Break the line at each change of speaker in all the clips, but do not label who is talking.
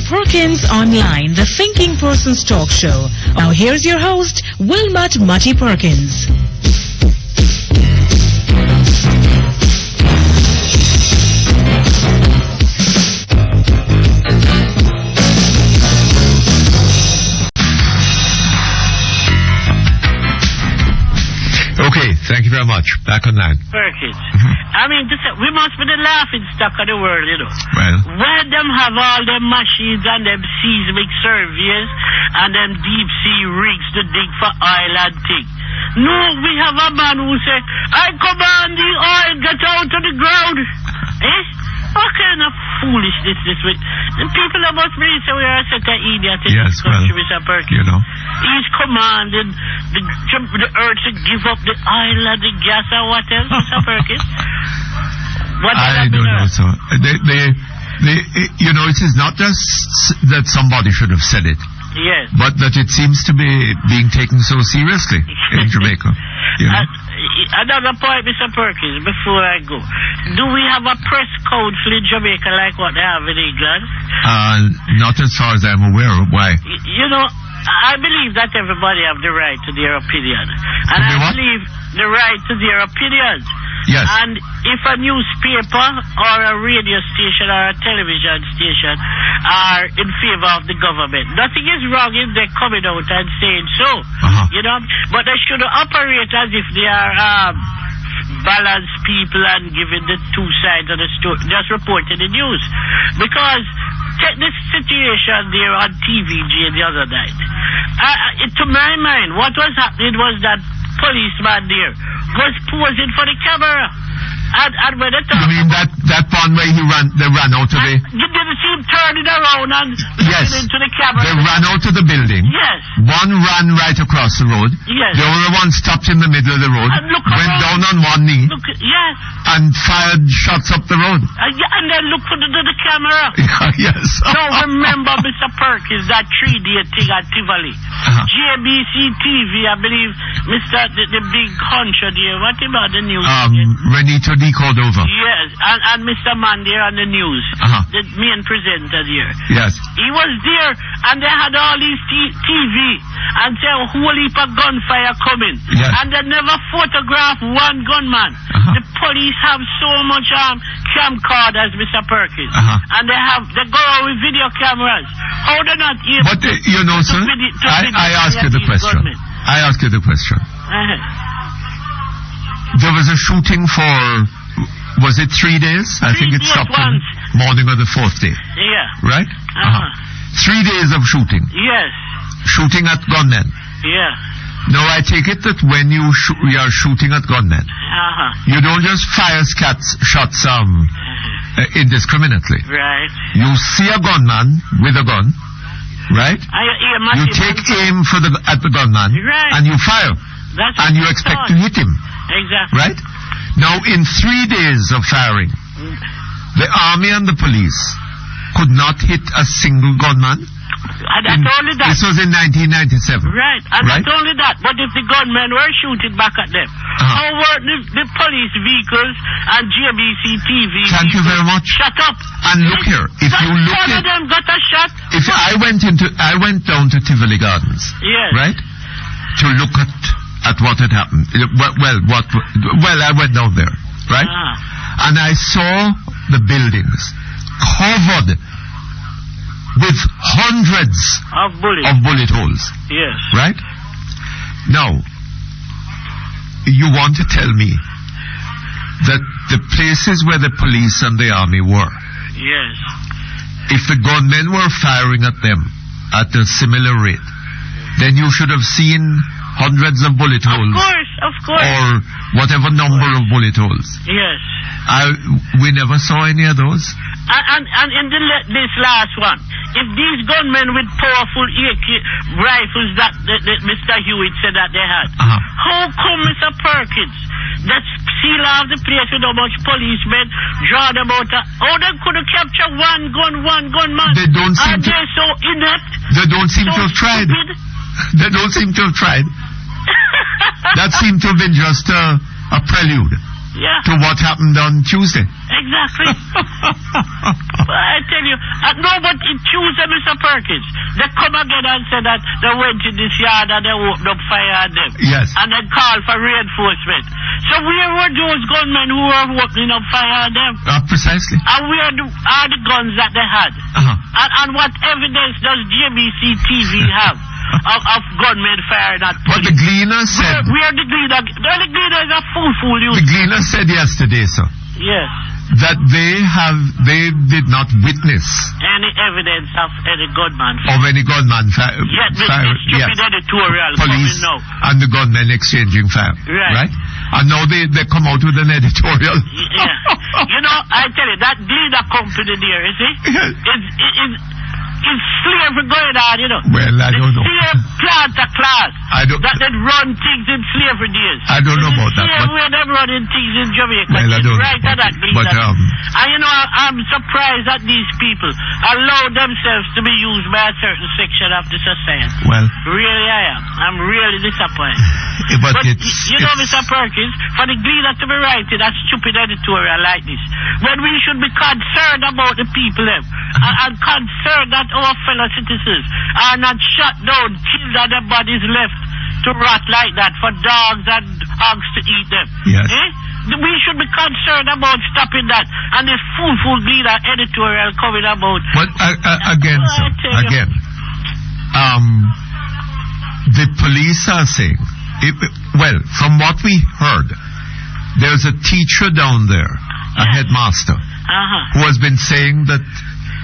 Perkins Online, the Thinking Person's talk show. Now here's your host, Wilmot Mutty Perkins.
Okay, thank you very much. Back online.
Perkins. I mean, we must be the laughing stock of the world, you know.
Well,
where them have all them machines and them seismic surveys and them deep sea rigs to dig for oil and things. No, we have a man who say, I command the oil, get out of the ground. Eh? What kind of foolishness this with? The people that must be so we are such an idiot in this country, Mr. Perkins.
You know.
He's commanding the earth to give up the oil and the gas and what else, Mr. Perkins?
I don't know, sir. You know, it is not just that somebody should have said it.
Yes.
But that it seems to be being taken so seriously in Jamaica. You know?
Another point, Mr. Perkins, before I go. Do we have a press council in Jamaica like what they have in England?
Not as far as I'm aware of. Why?
You know, I believe that everybody have the right to their opinion. And I believe the right to their opinions.
Yes.
And if a newspaper or a radio station or a television station are in favor of the government, nothing is wrong if they're coming out and saying so. You know, but they should operate as if they are balanced people and giving the two sides of the story, just reporting the news. Because take this situation there on TVG the other night. To my mind, what was happening was that policeman there was posing for the camera. And when they talk,
you mean that one where they ran out of the...
You didn't see him turning around and looking into the camera.
They ran out of the building.
Yes.
One ran right across the road.
Yes.
The other one stopped in the middle of the road, went down on one knee,
yes,
and fired shots up the road.
And then look for the camera.
Yes.
Now remember, Mr. Perkins, that 3-day thing at Tivoli. JBC TV, I believe, the big hunter there, what about the news?
Renito D. Cordova.
Yes, and Mr. Man there on the news, the main presenter there.
Yes.
He was there, and they had all these TV, and say a whole heap of gunfire coming.
Yes.
And they never photograph one gunman. The police have so much camcorders, Mr. Perkins. And they go out with video cameras. How they not able
But, you know, sir, I ask you the question. I ask you the question. There was a shooting for, was it 3 days? I think it stopped in morning of the 4th day.
Yeah.
Right? 3 days of shooting.
Yes.
Shooting at gunmen.
Yeah.
Now I take it that when you are shooting at gunmen, you don't just fire shots indiscriminately.
Right.
You see a gunman with a gun, right? You take aim at the gunman,
right,
and you fire. And you expect to hit him.
Exactly.
Right? Now, in 3 days of firing, the army and the police could not hit a single gunman.
And not only that.
This was in 1997.
Right. And not only that, but if the gunmen were shooting back at them, how were the police vehicles and JBC TV?
Thank you very much.
Shut up.
And look here, if you look
at them got a shot.
If I went down to Tivoli Gardens.
Yes.
Right? To look at what had happened. Well, I went down there, right? And I saw the buildings covered with hundreds
of
bullet holes.
Yes.
Right? Now, you want to tell me that the places where the police and the army were,
yes,
if the gunmen were firing at them at a similar rate, then you should have seen hundreds of bullet holes.
Of course.
Or whatever number of bullet holes.
Yes.
We never saw any of those.
And in this last one, if these gunmen with powerful AK rifles that Mr. Hewitt said that they had, how come, Mr. Perkins, that seal off the place with how much policemen, draw them out? How they could have captured one gunman?
They don't seem to.
They're so inept.
They don't seem to have tried. They don't seem to have tried. That seemed to have been just a prelude to what happened on Tuesday.
Exactly. I tell you, No, but it Tuesday, Mr. Perkins. They come again and say that they went in this yard and they opened up fire on them.
Yes.
And they called for reinforcement. So where were those gunmen who were opening up fire on them?
Precisely.
And where are the guns that they had? And what evidence does JBC TV have of gunmen firing at police?
But the Gleaner said...
Where the Gleaner... The Gleaner is a fool.
The Gleaner said yesterday, sir.
Yes.
That they did not witness
any evidence of any gunman.
Of any gunman
firing. Stupid editorial
police
now.
And the gunmen exchanging fire.
Right?
And now they come out with an editorial.
Yeah. You know, I tell you, that Gleaner company there, you see, it's slavery going on, you know.
Well, I don't know.
Slave planter class. That they run things in slavery days.
I don't know about that.
Same way they're running things in Jamaica.
Well, I don't
right
know.
That
But,
and you know, I'm surprised that these people allow themselves to be used by a certain section of the society.
Well.
Really, I am. I'm really disappointed.
But
you know, Mr. Perkins, for the Gleaner to be writing a stupid editorial like this, when we should be concerned about the people and concerned that our fellow citizens are not shot down, killed, and their bodies left to rot like that for dogs and hogs to eat them.
Yes.
We should be concerned about stopping that. And this fool Gleaner editorial coming about.
But again, sir, the police are saying, from what we heard, there's a teacher down there, a headmaster, who has been saying that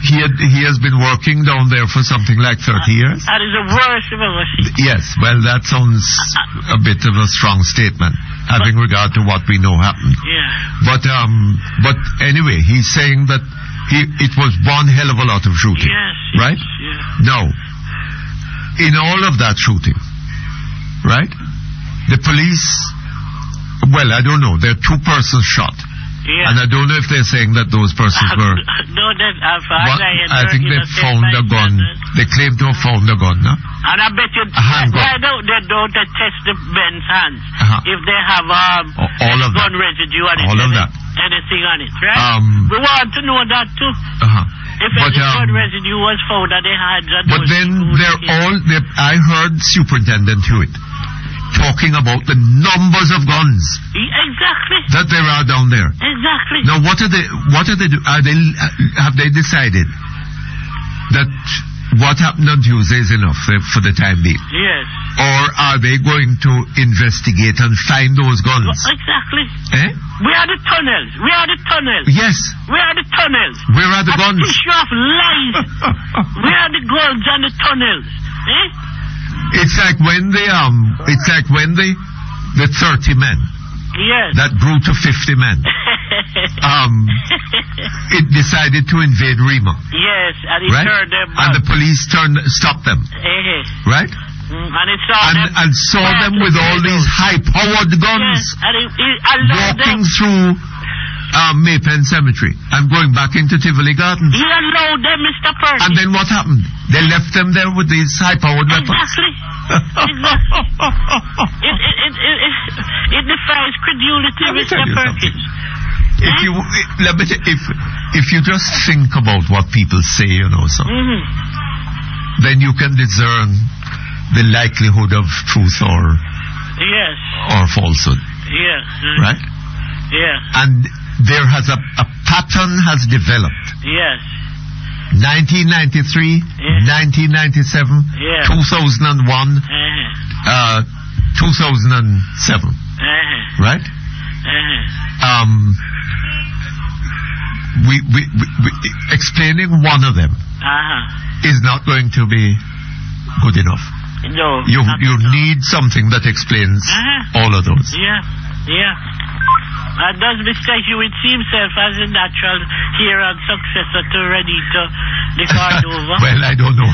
he has been working down there for something like 30 years.
That is the worst I've ever seen.
Yes, well, that sounds a bit of a strong statement, having regard to what we know happened.
Yeah.
But anyway, he's saying that it was one hell of a lot of shooting.
Yes.
Right?
Yeah.
Now, in all of that shooting, right? The police, well, I don't know, there are 2 persons shot.
Yeah.
And I don't know if they're saying that those persons were...
No,
I think they found a gun. They claim to have found a gun, no?
And I bet you... Why don't they test the men's hands? If they have
all of
gun
that.
residue on it.
All of that.
Anything on it, right? We want to know that too. If any gun residue was found that they had...
But then I heard Superintendent Hewitt talking about the numbers of guns.
Exactly.
That there are down there.
Exactly.
Now, what are they do? Have they decided that what happened on Tuesday is enough for the time being?
Yes.
Or are they going to investigate and find those guns?
Exactly.
Where
are the tunnels?
Yes.
Where are the tunnels?
Where are the guns?
Tissue of lies. Where are the guns and the tunnels?
It's like when the 30 men.
Yes.
That grew to 50 men. It decided to invade Rima.
Yes, and it turned them back.
And the police stopped them. Right?
And
saw them with all these high-powered guns.
Yes, and
walking through Maypen Cemetery and going back into Tivoli Gardens.
He allowed them, Mr. Perkins.
And then what happened? They left them there with these high-powered weapons.
Exactly. It defies credulity, Mr. Perkins.
If you just think about what people say, so then you can discern the likelihood of truth or falsehood.
Yes.
Right?
Yeah.
And there has a pattern has developed.
Yes.
1993, 1997, 2001, 2007. Right? We explaining one of them is not going to be good enough.
No.
You need something that explains all of those.
Yeah. And does Mr. Hewitt see himself as a natural heir and successor to Renito de Cordova?
Well, I don't know.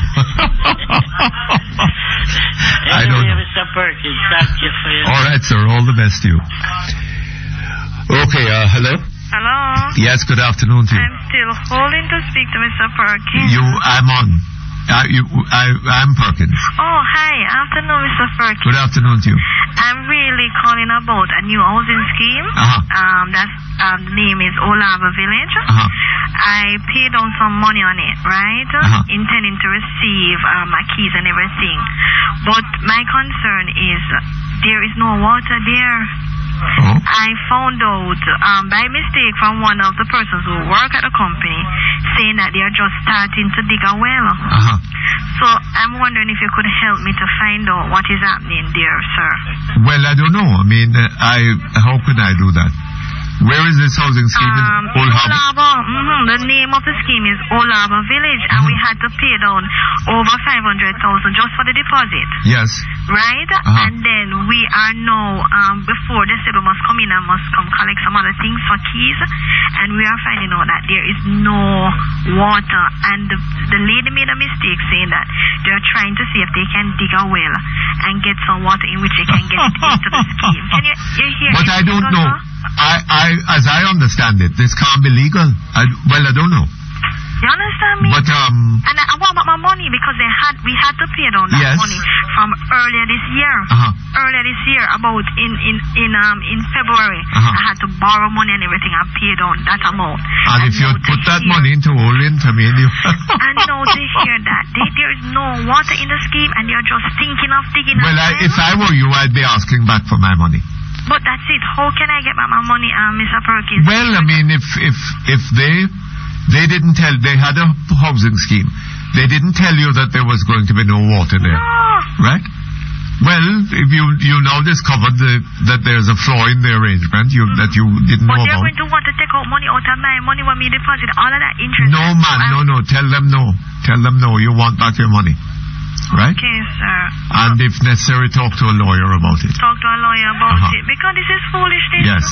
I don't know.
Mr. Perkins, thank you for your...
All right, sir. All the best to you. Okay, hello?
Hello?
Yes, good afternoon to you.
I'm still holding to speak to Mr. Perkins.
I'm on. I'm Perkins.
Oh, hi. Afternoon, Mr. Perkins.
Good afternoon to you.
I'm really calling about a new housing scheme. The name is Olava Village. I paid on some money on it, right? Intending to receive my keys and everything. But my concern is there is no water there. I found out by mistake from one of the persons who work at the company saying that they are just starting to dig a well. So I'm wondering if you could help me to find out what is happening there, sir.
Well, I don't know. I mean, how could I do that? Where is this housing scheme? In Old Harbour?
The name of the scheme is Olava Village, and we had to pay down over 500,000 just for the deposit.
Yes.
Right? And then we are now, before they said we must come in and must come collect some other things for keys, and we are finding out that there is no water, and the lady made a mistake saying that they are trying to see if they can dig a well and get some water in which they can get it into the scheme. Can you hear me?
But I don't know. As I understand it, this can't be legal. I don't know.
You understand me?
But
and what about my money? Because we had to pay down that money from earlier this year. Earlier this year, about in February, I had to borrow money and everything and pay down that amount.
And if you put that money into Olin, I mean,
and now they hear that there is no water in the scheme, and they're just thinking of digging.
Well, if I were you, I'd be asking back for my money.
But that's it. How can I get back my money, Mr. Perkins?
Well, I mean, if they didn't tell, they had a housing scheme. They didn't tell you that there was going to be no water there.
No.
Right? Well, if you now discovered that there's a flaw in the arrangement that you didn't know about.
But they're going to want to take out money out of my money when we deposit all of that interest.
No, man, no. Tell them no. Tell them no. You want back your money. Right?
Okay, sir.
And if necessary, talk to a lawyer about it.
Talk to a lawyer about it. Because this is foolishness.
Yes.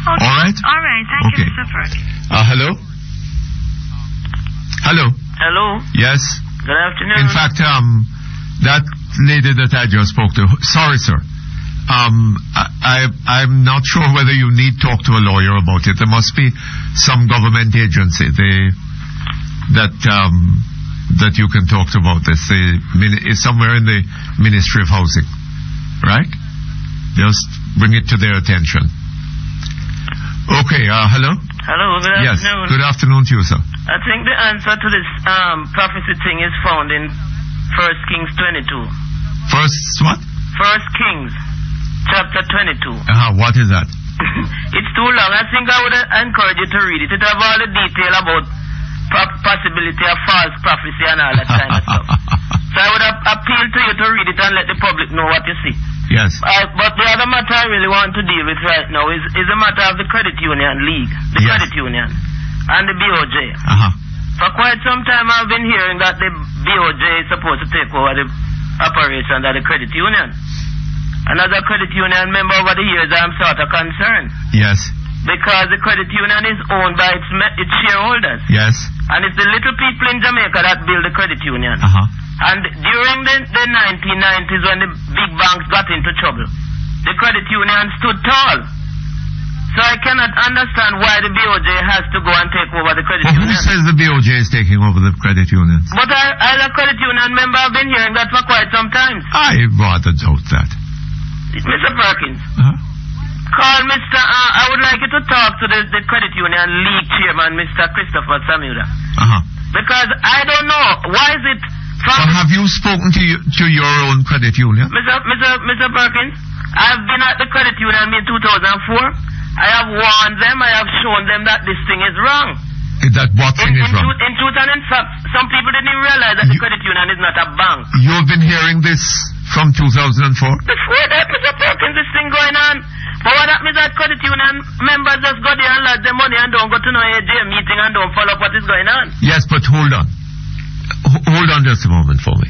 Okay.
All right?
All right. Thank you, Mr. Perkins.
Hello? Hello?
Hello?
Yes?
Good afternoon.
In fact, that lady that I just spoke to, sorry, sir. I'm not sure whether you need to talk to a lawyer about it. There must be some government agency that you can talk to about this. It's somewhere in the Ministry of Housing. Right? Just bring it to their attention. Okay, hello?
Hello, good afternoon.
Yes, good afternoon to you, sir.
I think the answer to this prophecy thing is found in 1 Kings 22.
First what?
1 Kings, chapter 22.
What is that?
It's too long. I think I would encourage you to read it. It have all the detail about possibility of false prophecy and all that kind of stuff. So I would appeal to you to read it and let the public know what you see.
Yes.
But the other matter I really want to deal with right now is the matter of the credit union league, the credit union, and the BOJ. For quite some time I've been hearing that the BOJ is supposed to take over the operations of the credit union. And as a credit union member over the years, I'm sort of concerned.
Yes.
Because the credit union is owned by its shareholders.
Yes. And
it's the little people in Jamaica that build the credit union. And during the 1990s when the big banks got into trouble, the credit union stood tall. So I cannot understand why the BOJ has to go and take over the credit union.
Who says the BOJ is taking over the credit union?
But as a credit union member, I've been hearing that for quite some time.
I rather doubt that.
Mr. Perkins. Call Mr. I would like you to talk to the credit union league chairman, Mr. Christopher Samuda. Because I don't know, why is it from...
have you spoken to your own credit union?
Mr. Perkins, I've been at the credit union in 2004. I have warned them, I have shown them that this thing is wrong.
That what thing is wrong?
In 2005, some people didn't even realize that the credit union is not a bank.
You've been hearing this from 2004?
Before that, Mr. Perkins, this thing going on. But what happens is that credit union members just go there and lodge their money and don't go to no AGM meeting and don't follow up what is going on.
Yes, but hold on. Hold on just a moment for me.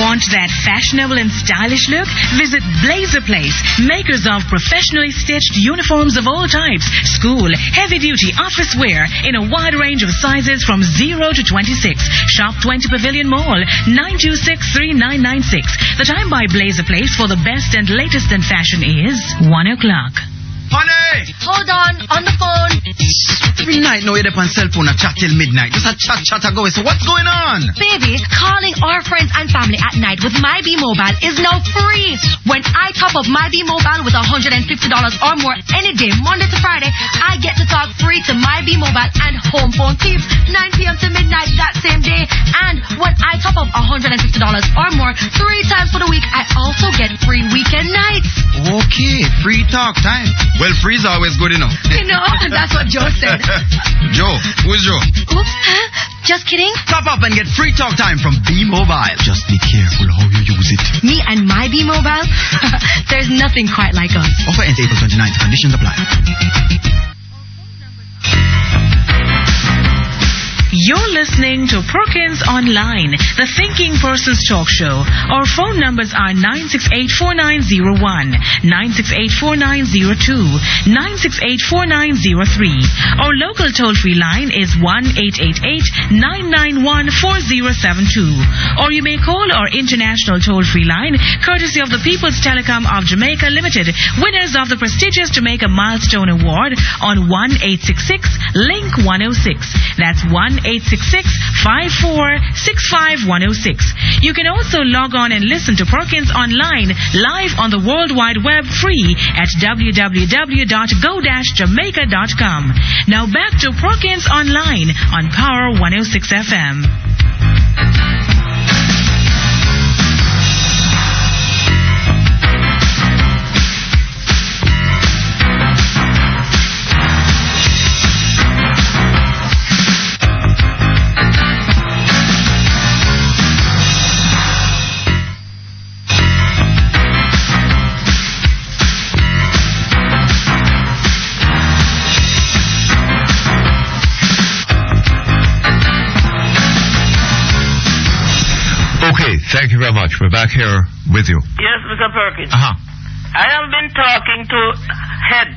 Want that fashionable and stylish look? Visit Blazer Place, makers of professionally stitched uniforms of all types, school, heavy-duty, office wear, in a wide range of sizes from 0 to 26. Shop 20 Pavilion Mall, 926-3996. The time by Blazer Place for the best and latest in fashion is 1 o'clock.
Honey!
Hold on the phone.
Every night
night, no, you're on cell phone, a chat till midnight. Just a chat go. So what's going on?
Baby, calling our friends and family at night with My B Mobile is now free. When I top up My B Mobile with $150 or more any day, Monday to Friday, I get to talk free to My B Mobile and home phone keeps 9 p.m. to midnight that same day. And when I top up $150 or more 3 times for the week, I also get free weekend nights.
Okay, free talk time. Well, free is always good enough.
You know, that's what Joe said.
Joe? Who is Joe?
Oops, huh? Just kidding.
Top up and get free talk time from B-Mobile. Just be careful how you use it.
Me and my B-Mobile? There's nothing quite like us.
Offer ends April 29th. Conditions apply.
You're listening to Perkins Online, the Thinking Person's Talk Show. Our phone numbers are 968-4901, 968-4902, 968-4903. Our local toll-free line is 1-888-991-4072. Or you may call our international toll-free line, courtesy of the People's Telecom of Jamaica Limited, winners of the prestigious Jamaica Milestone Award on 1-866-LINK-106. That's 1-866-5465-106. You can also log on and listen to Perkins Online live on the World Wide Web free at www.go-jamaica.com. Now back to Perkins Online on Power 106 FM.
Thank you very much. We're back here with you.
Yes, Mr. Perkins.
Uh-huh.
I have been talking to heads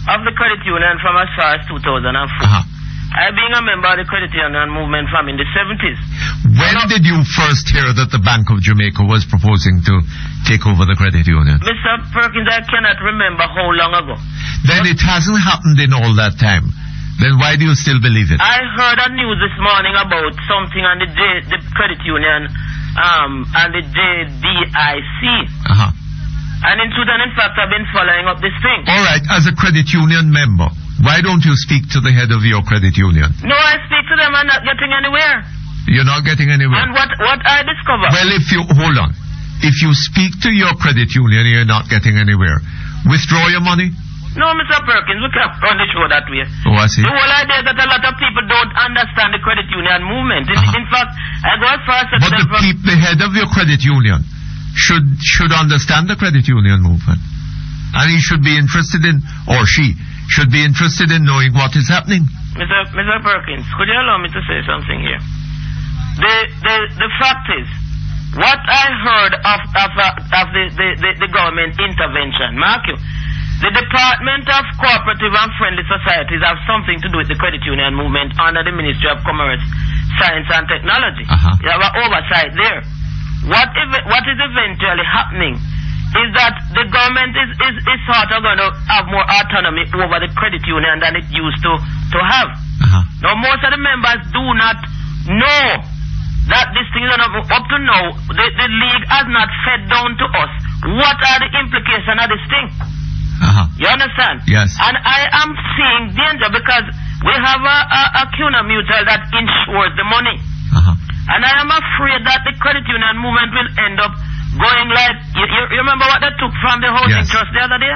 of the credit union from as far as 2004.
Uh-huh.
I being a member of the credit union movement from in the 70s.
When did you first hear that the Bank of Jamaica was proposing to take over the credit union?
Mr. Perkins, I cannot remember how long ago.
Then it hasn't happened in all that time. Then why do you still believe it?
I heard a news this morning about something on the credit union and the JDIC.
Uh-huh.
And in truth and in fact, I've been following up this thing.
All right, as a credit union member, why don't you speak to the head of your credit union?
No, I speak to them. I'm not getting anywhere.
You're not getting anywhere?
And what I discovered...
Well, hold on. If you speak to your credit union and you're not getting anywhere, withdraw your money?
No, Mr. Perkins, we can't run the show that way.
Oh, I see.
The whole idea is that a lot of people don't understand the credit union movement. In fact, I go as far as...
But the head of your credit union should understand the credit union movement. And he should be interested in, or she should be interested in knowing what is happening.
Mr. Perkins, could you allow me to say something here? The fact is, what I heard of the government intervention, mark you, the Department of Cooperative and Friendly Societies have something to do with the credit union movement under the Ministry of Commerce, Science and Technology.
Uh-huh.
You have an oversight there. What is eventually happening is that the government is sort of going to have more autonomy over the credit union than it used to have.
Uh-huh.
Now, most of the members do not know that this thing is up to now. The league has not fed down to us. What are the implications of this thing?
Uh-huh.
You understand?
Yes.
And I am seeing danger because we have a CUNA mutual that insures the money.
Uh-huh.
And I am afraid that the credit union movement will end up going like... You remember what they took from the housing trust the other day?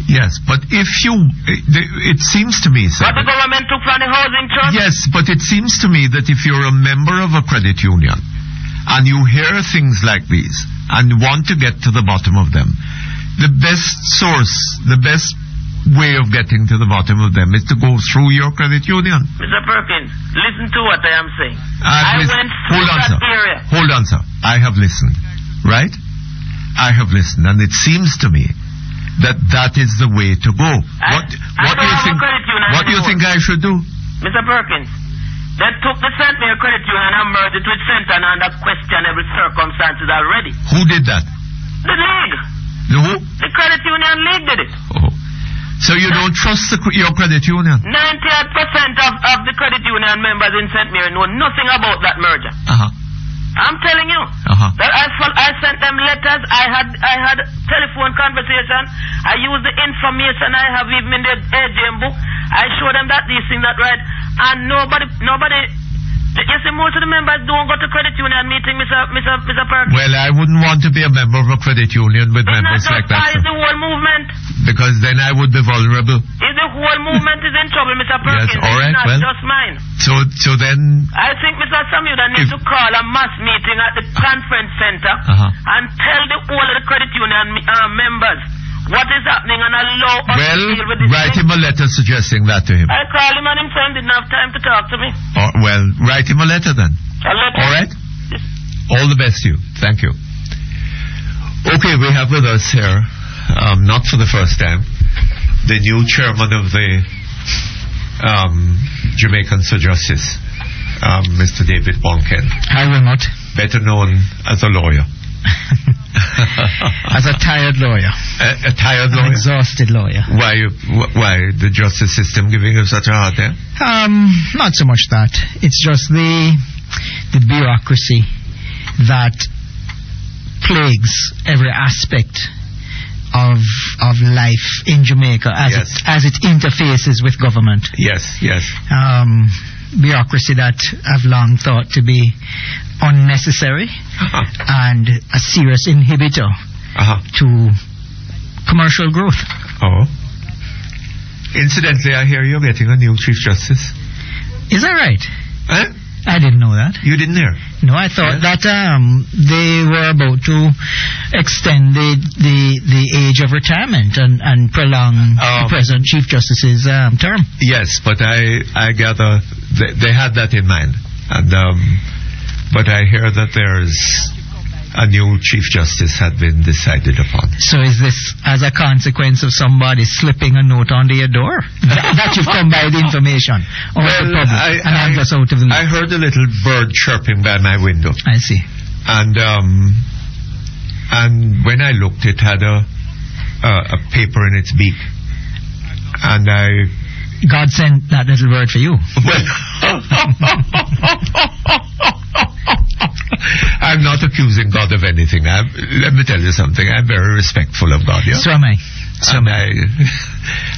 Yes, but it seems to me, sir...
What the government took from the housing trust?
Yes, but it seems to me that if you're a member of a credit union and you hear things like these and want to get to the bottom of them, the best way of getting to the bottom of them is to go through your credit union.
Mr. Perkins, listen to what I am saying.
Hold on, sir. I have listened, right? I have listened, and it seems to me that is the way to go. What do you think I should do?
Mr. Perkins, they took the St. Mary Credit Union and merged it with Centre under questionable circumstances already.
Who did that?
The league.
The who?
The credit union league did it.
Oh. So you don't trust your credit union?
98% of the credit union members in St. Mary know nothing about that merger. I'm telling you. That I sent them letters. I had telephone conversation. I used the information I have even in the AGM book. I showed them that these things that right. And nobody. You see, most of the members don't go to credit union meeting, Mr. Perkins.
Well, I wouldn't want to be a member of a credit union with members like that.
It's the whole movement.
Because then I would be vulnerable.
If the whole movement is in trouble, Mr. Perkins.
Yes, all right,
it's not just mine.
So then...
I think Mr. Samuel needs to call a mass meeting at the conference center and tell the whole of the credit union members what is happening and allow us to deal with this.
Write him a letter suggesting that to him.
I called him and himself didn't have time to talk to me.
Write him a letter then.
A letter?
All right? Yes. All the best to you. Thank you. Okay, we have with us here, not for the first time, the new chairman of the Jamaican Sir Justice, Mr. David Bonken.
Hi, Wilmot.
Better known as a lawyer.
As a tired lawyer.
A tired lawyer?
An exhausted lawyer.
Why the justice system giving him such a hard time?
Not so much that. It's just the bureaucracy that plagues every aspect of life in Jamaica as it interfaces with government.
Yes.
Bureaucracy that I've long thought to be unnecessary and a serious inhibitor to commercial growth.
Incidentally, I hear you're getting a new Chief Justice.
Is that right? I didn't know that.
You didn't hear?
No, I thought that they were about to extend the age of retirement and prolong the present Chief Justice's term.
Yes, but I gather they had that in mind. And but I hear that there's a new Chief Justice had been decided upon.
So is this as a consequence of somebody slipping a note under your door? that you've come by the information? I'm just out of the loop.
I heard a little bird chirping by my window.
I see.
And when I looked, it had a paper in its beak. And
God sent that little bird for you.
I'm not accusing God of anything. Let me tell you something. I'm very respectful of God. Yeah?
So am I.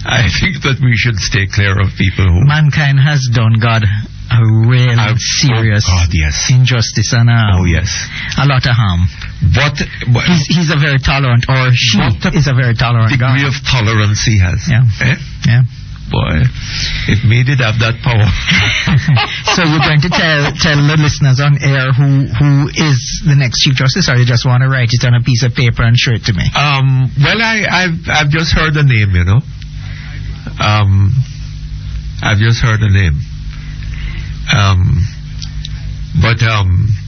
I think that we should stay clear of people who...
Mankind has done God a real serious injustice and a lot of harm.
But
he's a very tolerant, or she is a very tolerant
degree
God.
of tolerance he has.
Yeah.
Boy, if me did have that power.
So you're going to tell the listeners on air who is the next Chief Justice, or you just want to write it on a piece of paper and show it to me?
Well, I've just heard the name, you know. I've just heard the name. But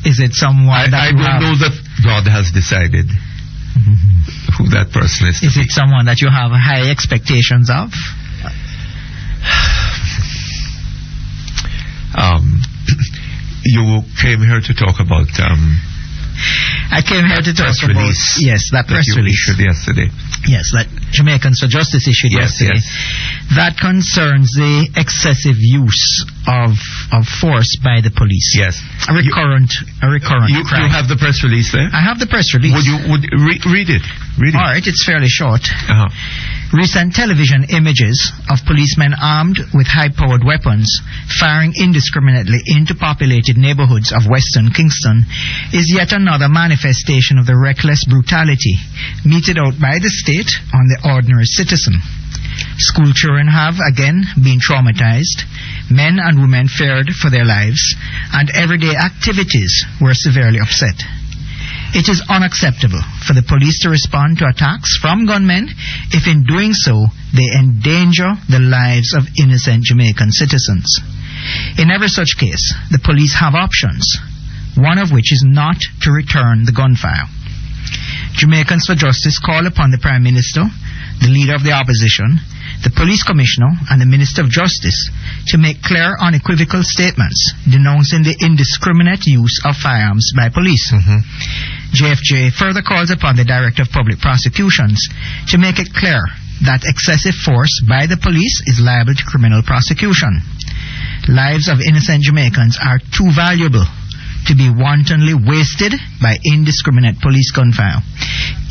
is it someone that
I don't know that God has decided who that person is.
Is it someone that you have high expectations of?
You came here to talk about
I came here to talk about that press release
issued yesterday.
Yes, that Jamaicans for Justice issued yesterday. That concerns the excessive use of force by the police.
Yes,
a recurrent crime.
You have the press release there?
I have the press release.
Would you read it?
All right, it's fairly short. Recent television images of policemen armed with high-powered weapons firing indiscriminately into populated neighborhoods of Western Kingston is yet another manifestation of the reckless brutality meted out by the state on the ordinary citizen. School children have again been traumatized, men and women feared for their lives, and everyday activities were severely upset. It is unacceptable for the police to respond to attacks from gunmen if in doing so they endanger the lives of innocent Jamaican citizens. In every such case, the police have options, one of which is not to return the gunfire. Jamaicans for Justice call upon the Prime Minister, the Leader of the Opposition, the Police Commissioner and the Minister of Justice to make clear, unequivocal statements denouncing the indiscriminate use of firearms by police. JFJ further calls upon the Director of Public Prosecutions to make it clear that excessive force by the police is liable to criminal prosecution. Lives of innocent Jamaicans are too valuable to be wantonly wasted by indiscriminate police gunfire,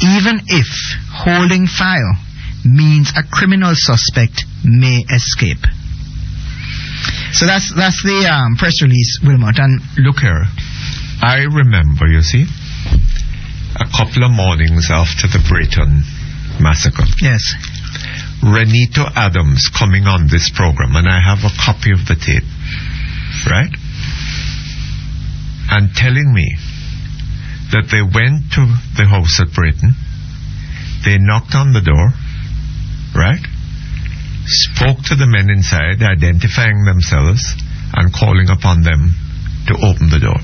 even if holding fire means a criminal suspect may escape. So that's the press release, Wilmot. And
look here, I remember, you see, a couple of mornings after the Brayton massacre.
Yes.
Renito Adams coming on this program, and I have a copy of the tape, right? And telling me that they went to the house at Brayton, they knocked on the door, right? Spoke to the men inside, identifying themselves and calling upon them to open the door.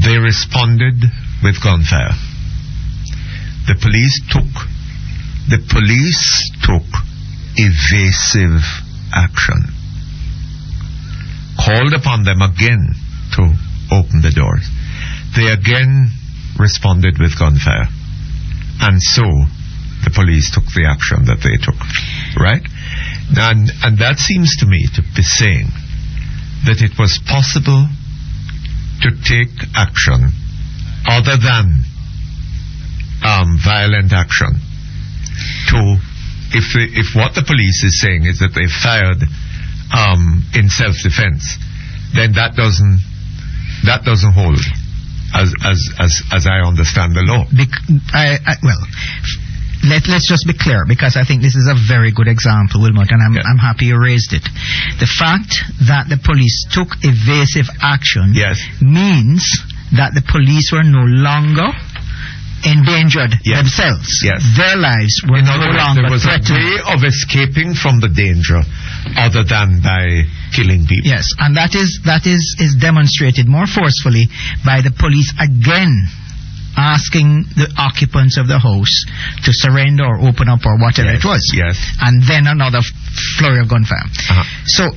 They responded with gunfire. The police took evasive action. Called upon them again to open the doors. They again responded with gunfire. And so the police took the action that they took. Right? And that seems to me to be saying that it was possible to take action other than violent action. If what the police is saying is that they fired in self-defense, then that doesn't hold as I understand the law.
Let's just be clear, because I think this is a very good example, Wilmot, and I'm happy you raised it. The fact that the police took evasive action means that the police were no longer endangered themselves.
Yes.
Their lives were no longer threatened.
There was a way of escaping from the danger other than by killing people.
Yes, and that is demonstrated more forcefully by the police again asking the occupants of the house to surrender or open up or whatever it was.
Yes.
And then another flurry of gunfire. So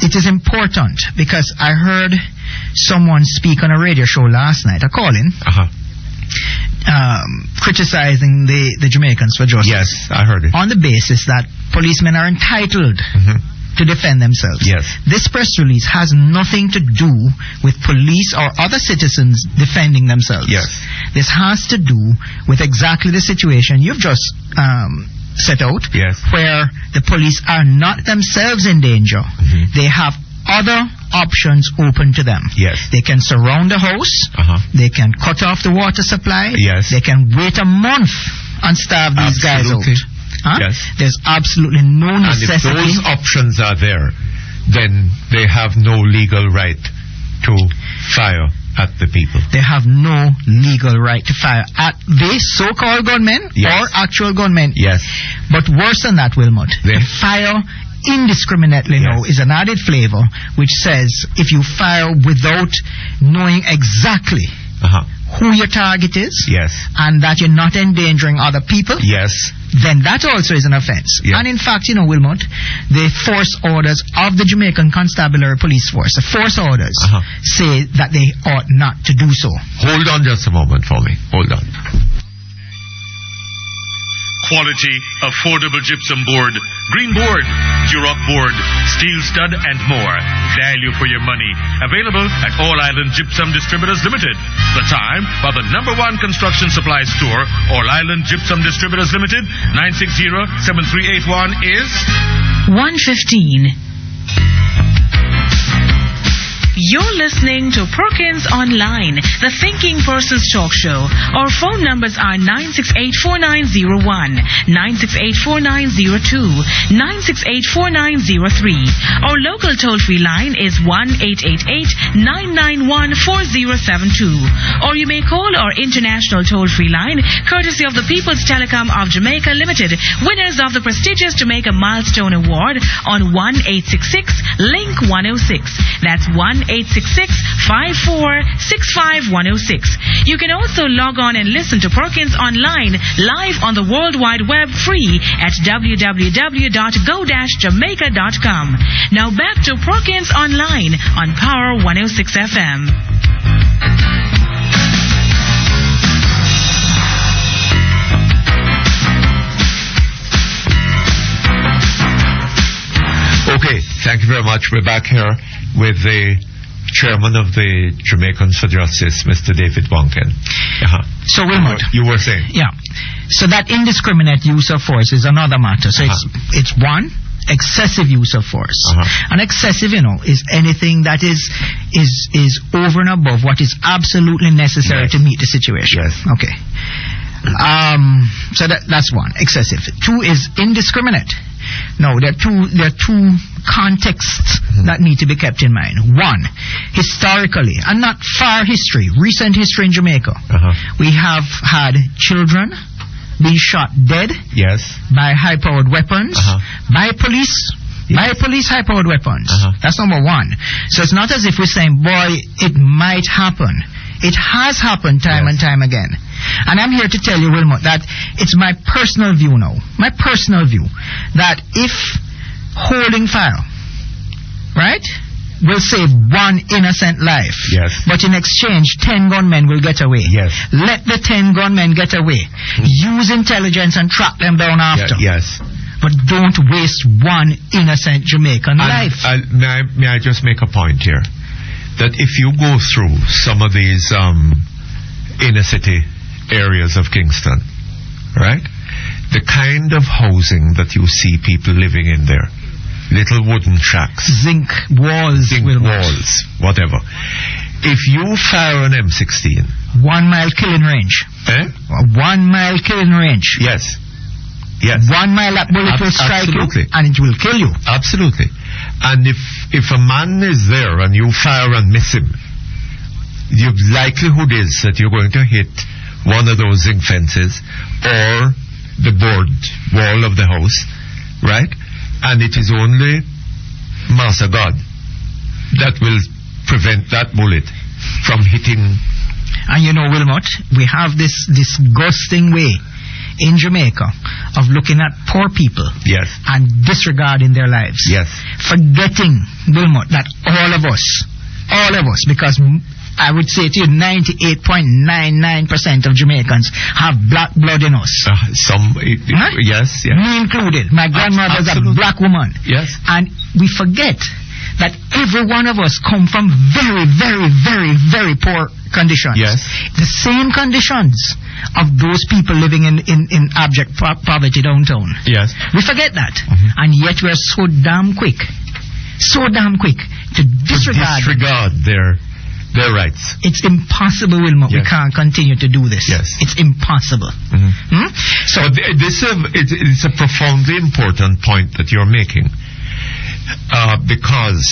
it is important, because I heard someone speak on a radio show last night, a call-in, criticizing the Jamaicans for justice.
Yes, I heard it.
On the basis that policemen are entitled to defend themselves.
Yes.
This press release has nothing to do with police or other citizens defending themselves.
Yes.
This has to do with exactly the situation you've just set out, where the police are not themselves in danger. They have other options open to them.
Yes.
They can surround the house. They can cut off the water supply.
Yes.
They can wait a month and starve these guys out.
Yes.
There's absolutely no necessity.
And if those options are there, then they have no legal right to fire at the people.
They have no legal right to fire at the so-called gunmen or actual gunmen.
Yes.
But worse than that, Wilmot, they fire indiscriminately now is an added flavor, which says if you fire without knowing exactly who your target is, and that you're not endangering other people, then that also is an offense. And in fact, Wilmot, the force orders of the Jamaican Constabulary Police Force, the force orders, say that they ought not to do so.
Hold on just a moment for me. Hold on.
Quality, affordable gypsum board, green board, Duroc board, steel stud, and more. Value for your money. Available at All Island Gypsum Distributors Limited. The time by the #1 construction supply store, All Island Gypsum Distributors Limited, 960-7381 is
1:15. You're listening to Perkins Online, the Thinking Person's Talk Show. Our phone numbers are 968-4901, 968-4902, 968-4903. Our local toll-free line is 1-888-991-4072. Or you may call our international toll-free line, courtesy of the People's Telecom of Jamaica Limited, winners of the prestigious Jamaica Milestone Award on 1-866-LINK-106. That's 1-866-5465-106. You can also log on and listen to Perkins Online live on the World Wide Web free at www.go-jamaica.com. Now back to Perkins Online on Power 106 FM.
Okay, thank you very much. We're back here with the chairman of the Jamaicans for Justice, Mr. David Wonken.
So, Wilmot,
you were saying?
Yeah. So that indiscriminate use of force is another matter. So it's one, excessive use of force. And excessive, is anything that is over and above what is absolutely necessary to meet the situation.
Yes.
Okay. So that's one, excessive. Two is indiscriminate. No, there are two contexts that need to be kept in mind. One, historically, and not far history, recent history in Jamaica, we have had children being shot dead by high-powered weapons, by police. By police high-powered weapons. That's number one. So it's not as if we're saying, boy, it might happen. It has happened time and time again. And I'm here to tell you, Wilmot, that it's my personal view now. My personal view. That if holding fire, right, will save one innocent life. But in exchange, 10 gunmen will get away. Let the 10 gunmen get away. Use intelligence and track them down after. But don't waste one innocent Jamaican life.
May I just make a point here? That if you go through some of these inner city areas of Kingston, right? The kind of housing that you see people living in there, little wooden shacks,
zinc walls,
whatever. If you fire an M16,
1 mile killing range. 1 mile killing range.
Yes.
1 mile that bullet will strike you and it will kill you.
Absolutely. And if a man is there and you fire and miss him, the likelihood is that you're going to hit one of those zinc fences or the board wall of the house, right? And it is only Master God that will prevent that bullet from hitting.
And Wilmot, we have this disgusting way in Jamaica of looking at poor people and disregarding their lives. Forgetting, Wilmot, that all of us, because I would say to you 98.99% of Jamaicans have black blood in us. Me included. My grandmother's a black woman. And we forget that every one of us come from very, very, very, very poor conditions. The same conditions of those people living in abject poverty downtown. We forget that. And yet we're so damn quick to disregard
their rights.
It's impossible, Wilmot. We can't continue to do this. It's impossible.
So it's a profoundly important point that you're making. Because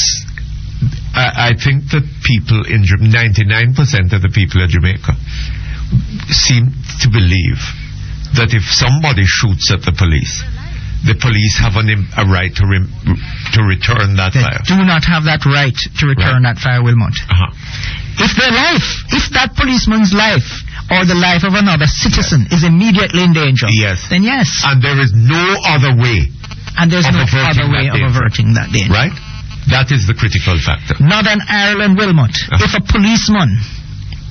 I think that people 99% of the people of Jamaica seem to believe that if somebody shoots at the police have a right to return that fire.
They do not have that right to return that fire, Wilmot. If that policeman's life or the life of another citizen is immediately in danger, then yes.
And there is no other way.
And there's no other way of averting that danger.
Right? That is the critical factor.
Northern Ireland, Wilmot. If a policeman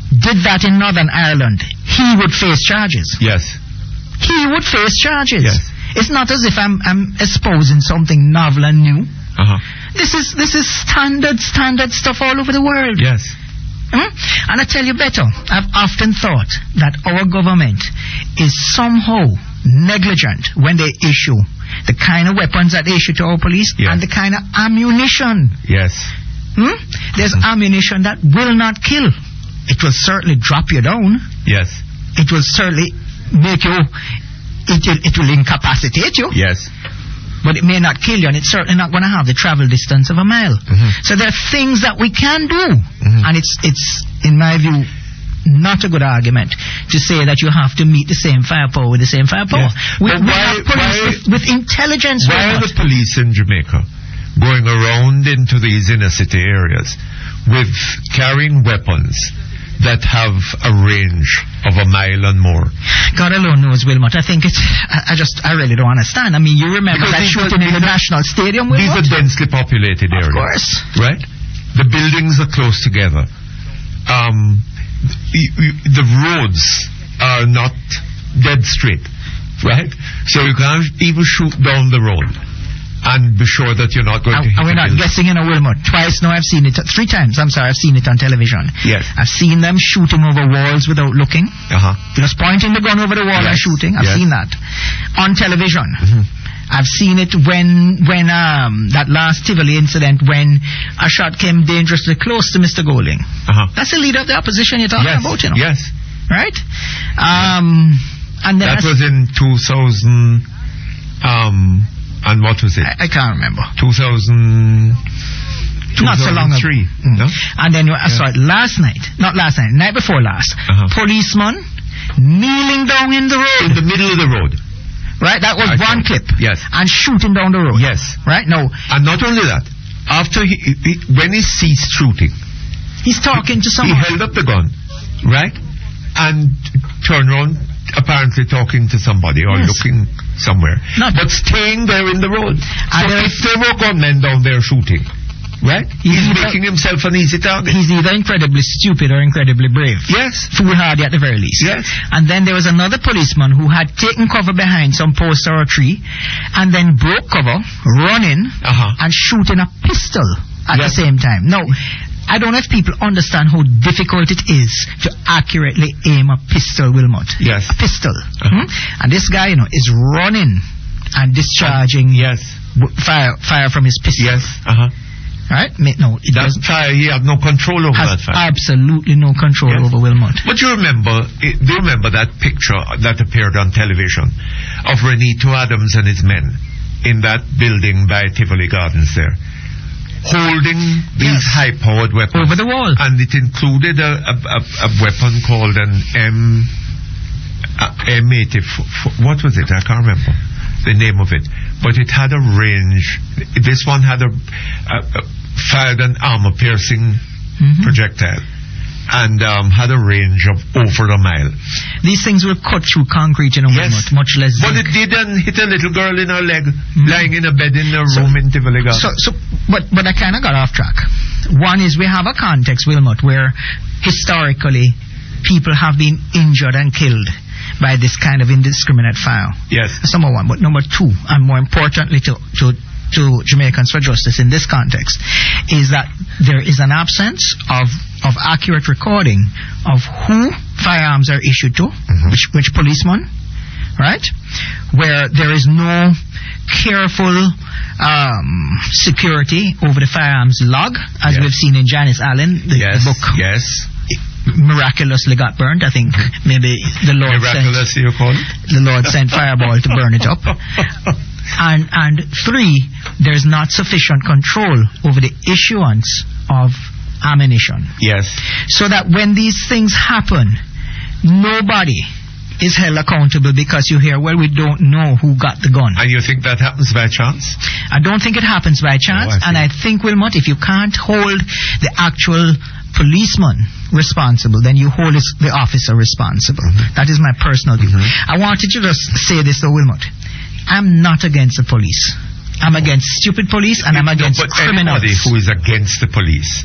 did that in Northern Ireland, he would face charges. He would face charges. It's not as if I'm espousing something novel and new. This is standard stuff all over the world. And I tell you better, I've often thought that our government is somehow negligent when they issue the kind of weapons that they issue to our police and the kind of ammunition. There's ammunition that will not kill. It will certainly drop you down. It will certainly make you, it will incapacitate you. But it may not kill you, and it's certainly not going to have the travel distance of a mile. So there are things that we can do. And it's in my view, not a good argument to say that you have to meet the same firepower with the same firepower. We have police with intelligence.
Why are the police in Jamaica going around into these inner city areas with carrying weapons that have a range of a mile and more?
God alone knows, Wilmot. I think I really don't understand. I mean, you remember that shooting in the National Stadium, Wilmot?
These are densely populated areas.
Of course.
Right? The buildings are close together. The roads are not dead straight, right? So you can't even shoot down the road. and be sure that you're not going to hit
and we're not guessing, Wilmot. Twice now I've seen it. 3 times, I'm sorry, I've seen it on television.
Yes.
I've seen them shooting over walls without looking. Just pointing the gun over the wall and shooting. I've seen that. On television. I've seen it when that last Tivoli incident when a shot came dangerously close to Mr. Golding. That's the leader of the opposition you're talking about,
Yes.
Right? And then
that was in 2000. And what was it?
I can't remember.
2000.
Not so long ago.
No?
And then I saw it night before last. Policeman kneeling down in the road.
In the middle of the road.
Right? That was one clip.
Yes.
And shooting down the road.
Yes.
Right? No.
And not only that, after when he ceased shooting,
he's talking to someone.
He held up the gun, right? And turned around, apparently talking to somebody or looking somewhere. But staying there in the road. So if there were gunmen down there shooting, right? He's making himself an easy target.
He's either incredibly stupid or incredibly brave.
Yes.
Foolhardy at the very least.
Yes.
And then there was another policeman who had taken cover behind some post or a tree and then broke cover, running and shooting a pistol at the same time. Now, I don't know if people understand how difficult it is to accurately aim a pistol, Wilmot.
Yes.
A pistol. And this guy, is running and discharging fire from his pistol.
Yes.
Right? No, it doesn't.
Fire, he had no control over that fire.
Absolutely no control over Wilmot.
But do you remember that picture that appeared on television of Renito Adams and his men in that building by Tivoli Gardens there? Holding these high-powered weapons
over the wall,
and it included a weapon called an M80. What was it? I can't remember the name of it, but it had a range. This one had fired an armor-piercing projectile. And had a range of over a mile.
These things will cut through concrete, much less zinc.
But it didn't hit a little girl in her leg, lying in a bed in a room in Tivoli Gardens.
But I kind of got off track. One is we have a context, Wilmot, where historically people have been injured and killed by this kind of indiscriminate fire.
Yes.
That's number one. But number two, and more importantly to Jamaicans for Justice in this context, is that there is an absence of accurate recording of who firearms are issued to, which policeman, right? Where there is no careful security over the firearms log, as we've seen in Janice Allen, the book.
Yes.
Miraculously got burned. I think maybe the Lord sent fireball to burn it up. And 3, there's not sufficient control over the issuance of ammunition.
Yes.
So that when these things happen, nobody is held accountable because you hear, well, we don't know who got the gun.
And you think that happens by chance?
I don't think it happens by chance. And I think, Wilmot, if you can't hold the actual policeman responsible, then you hold the officer responsible. That is my personal view. I wanted to just say this though, Wilmot. I'm not against the police. I'm against stupid police and I'm against criminals.
Anybody who is against the police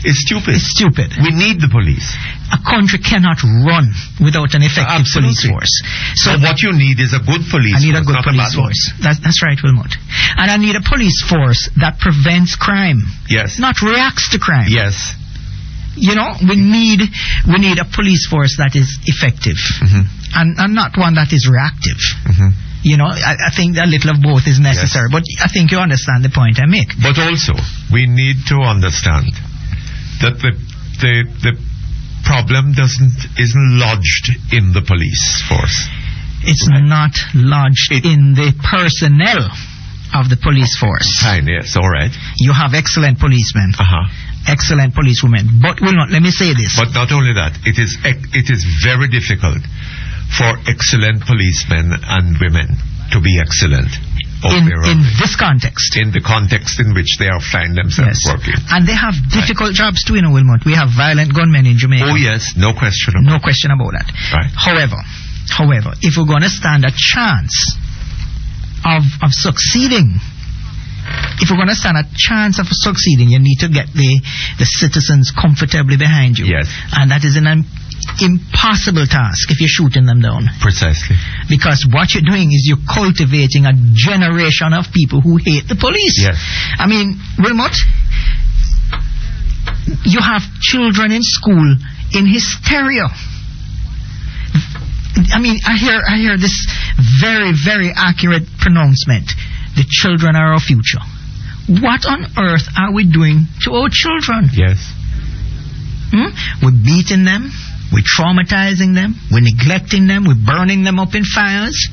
is stupid.
It's stupid.
We need the police.
A country cannot run without an effective police force.
So what you need is a good police force.
I need a good police force. That's right, Wilmot. And I need a police force that prevents crime.
Yes.
Not reacts to crime.
Yes.
We need a police force that is effective and not one that is reactive. I think a little of both is necessary, but I think you understand the point I make.
But also, we need to understand that the problem isn't lodged in the police force.
It's not lodged in the personnel of the police force.
Fine, yes, all right.
You have excellent policemen. Excellent policewomen. But let me say this.
But not only that, it is very difficult for excellent policemen and women to be excellent
in this context.
In the context in which they find themselves working.
And they have difficult jobs too, Wilmot. We have violent gunmen in Jamaica.
Oh yes, no question about
that.
Right.
However, if we're going to stand a chance of succeeding, you need to get the citizens comfortably behind you.
Yes.
And that is an impossible task if you're shooting them down.
Precisely.
Because what you're doing is you're cultivating a generation of people who hate the police.
Yes.
I mean, Wilmot, you have children in school in hysteria. I mean, I hear this very, very accurate pronouncement. The children are our future. What on earth are we doing to our children?
Yes.
We're beating them. We're traumatizing them. We're neglecting them. We're burning them up in fires.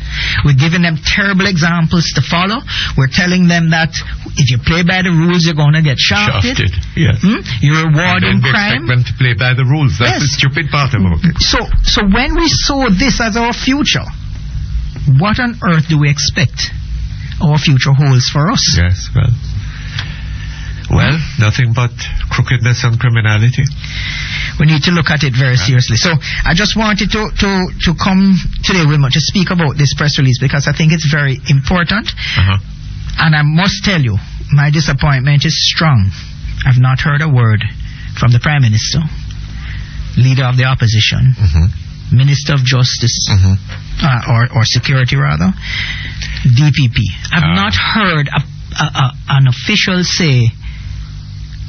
We're giving them terrible examples to follow. We're telling them that if you play by the rules, you're going to get shafted.
Yes.
You're rewarding crime.
Expect them to play by the rules. That's the stupid part about it.
So when we saw this as our future, what on earth do we expect our future holds for us?
Yes, well, nothing but crookedness and criminality.
We need to look at it very seriously. So I just wanted to come today, Wilmot, to speak about this press release because I think it's very important. And I must tell you, my disappointment is strong. I've not heard a word from the Prime Minister, Leader of the Opposition, Minister of Justice, or Security rather, DPP. I've not heard an official say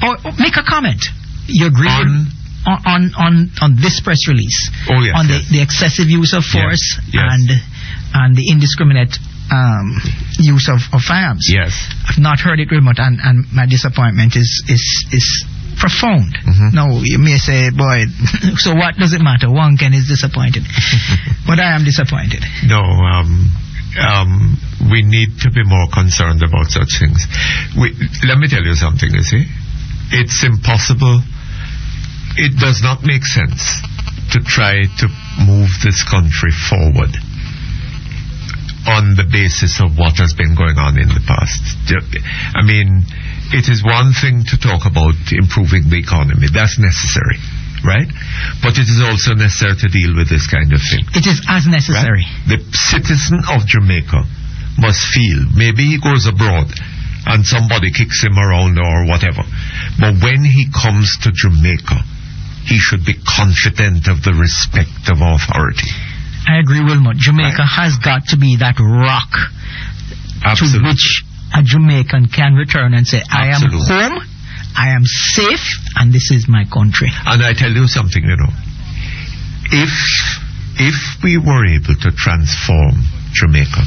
or make a comment. You agree on this press release?
Oh, yes.
On the excessive use of force and the indiscriminate use of firearms.
Yes.
I've not heard it remote, and my disappointment is profound. Now, you may say, boy, so what does it matter? One Ken is disappointed. But I am disappointed.
No, we need to be more concerned about such things. Let me tell you something, you see. It's impossible. It does not make sense to try to move this country forward on the basis of what has been going on in the past. I mean, it is one thing to talk about improving the economy. That's necessary, right? But it is also necessary to deal with this kind of thing.
It is as necessary.
Right? The citizen of Jamaica must feel, maybe he goes abroad and somebody kicks him around or whatever, but when he comes to Jamaica, he should be confident of the respect of authority.
I agree, Wilmot. Jamaica has got to be that rock to which a Jamaican can return and say, I am home, I am safe, and this is my country.
And I tell you something, you know, if we were able to transform Jamaica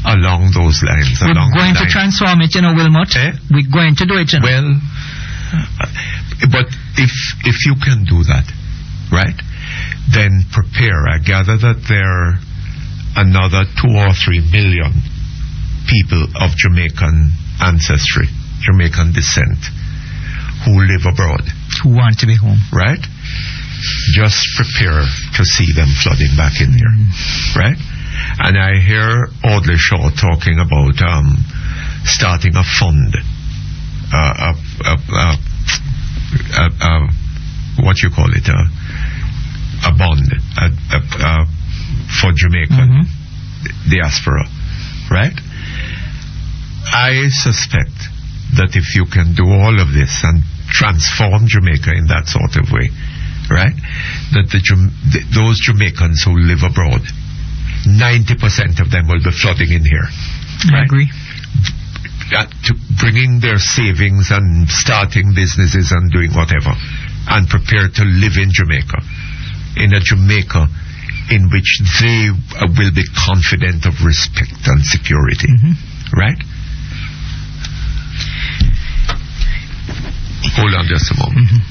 along those lines,
we're going to transform it, you know, Wilmot. We're going to do it, you know.
Well, but if you can do that, right, then prepare. I gather that there are another 2 or 3 million people of Jamaican ancestry, Jamaican descent, who live abroad.
Who want to be home.
Right? Just prepare to see them flooding back in here. Right? And I hear Audley Shaw talking about starting a fund, what you call it, a bond for Jamaican diaspora, right? I suspect that if you can do all of this and transform Jamaica in that sort of way, right, that those Jamaicans who live abroad, 90% of them will be flooding in here.
I agree.
To bringing their savings and starting businesses and doing whatever, and prepare to live in Jamaica, in a Jamaica in which they will be confident of respect and security. Right? Hold on just a moment.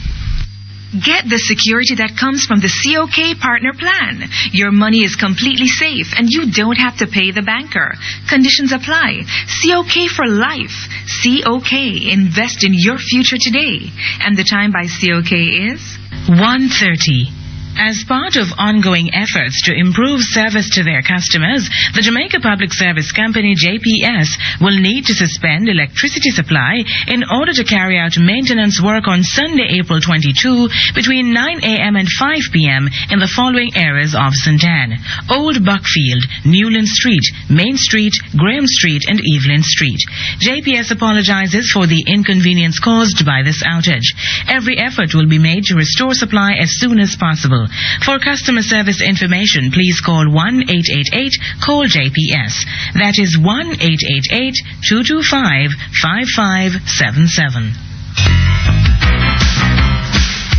Get the security that comes from the COK Partner Plan. Your money is completely safe and you don't have to pay the banker. Conditions apply. COK for life. COK. Invest in your future today. And the time by COK is 1:30. As part of ongoing efforts to improve service to their customers, the Jamaica Public Service Company, JPS, will need to suspend electricity supply in order to carry out maintenance work on Sunday, April 22, between 9 a.m. and 5 p.m. in the following areas of St. Anne: Old Buckfield, Newland Street, Main Street, Graham Street, and Evelyn Street. JPS apologizes for the inconvenience caused by this outage. Every effort will be made to restore supply as soon as possible. April. For customer service information, please call 1-888-CALL-JPS. That is 1-888-225-5577.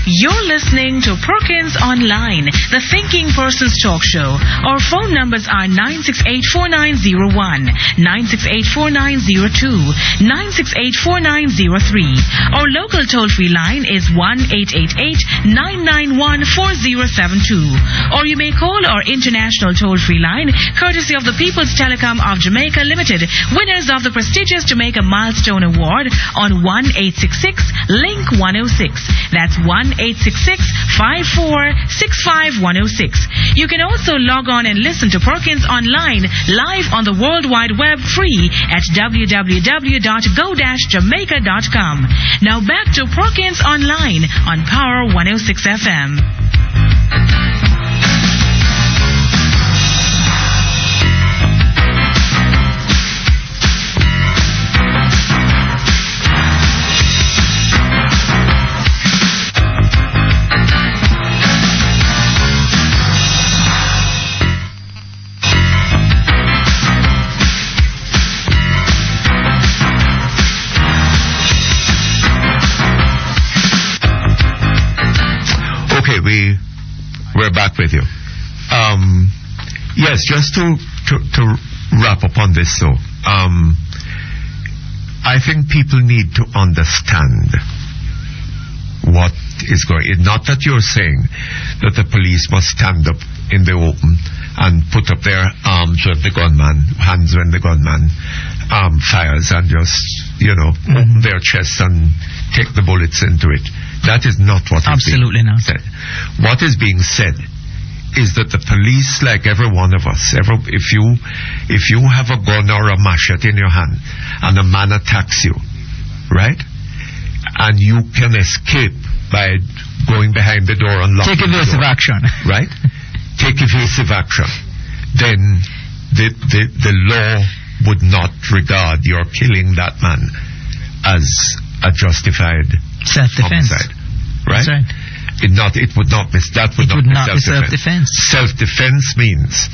You're listening to Perkins Online, the Thinking Person's Talk Show. Our phone numbers are 968-4901, 968-4902, 968-4903. Our local toll-free line is 1-888-991-4072. Or you may call our international toll-free line, courtesy of the People's Telecom of Jamaica Limited, winners of the prestigious Jamaica Milestone Award on 1-866-LINK-106. That's 1-866-5465-106. You can also log on and listen to Perkins Online live on the World Wide Web free at www.go-jamaica.com. Now back to Perkins Online on Power 106 FM.
We're back with you. Yes, just to wrap up on this, though. I think people need to understand what is going on. Not that you're saying that the police must stand up in the open and put up their arms when the gunman, hands when the gunman fires, and just, open their chests and take the bullets into it. That is not what is
Absolutely
being
not.
said. What is being said is that the police, like every one of us, if you have a gun or a machete in your hand and a man attacks you, right, and you can escape by going behind the door and locking
Take evasive action.
Right? Take evasive action. Then the law would not regard your killing that man as a justified
self-defense.
Homicide, right?
That's right.
It would not be self-defense. Self-defense means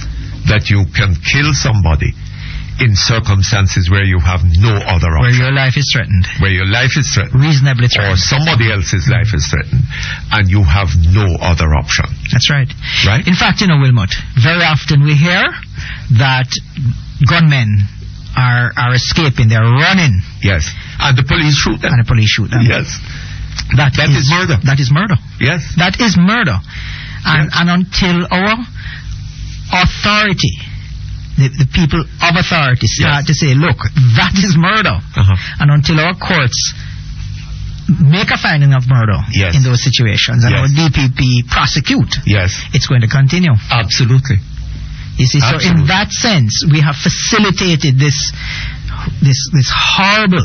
that you can kill somebody in circumstances where you have no other option.
Where your life is threatened.
Reasonably
Reasonably
Or
threatened.
somebody else's life is threatened, and you have no other option.
That's right.
Right?
In fact, Wilmot, very often we hear that gunmen are escaping, they're running.
Yes. And the police shoot them. Yes. That is murder.
That is murder.
Yes.
That is murder. And until our authority, the people of authority start to say, look, that is murder. And until our courts make a finding of murder in those situations and our DPP prosecute, it's going to continue.
Absolutely.
You see, so in that sense, we have facilitated this horrible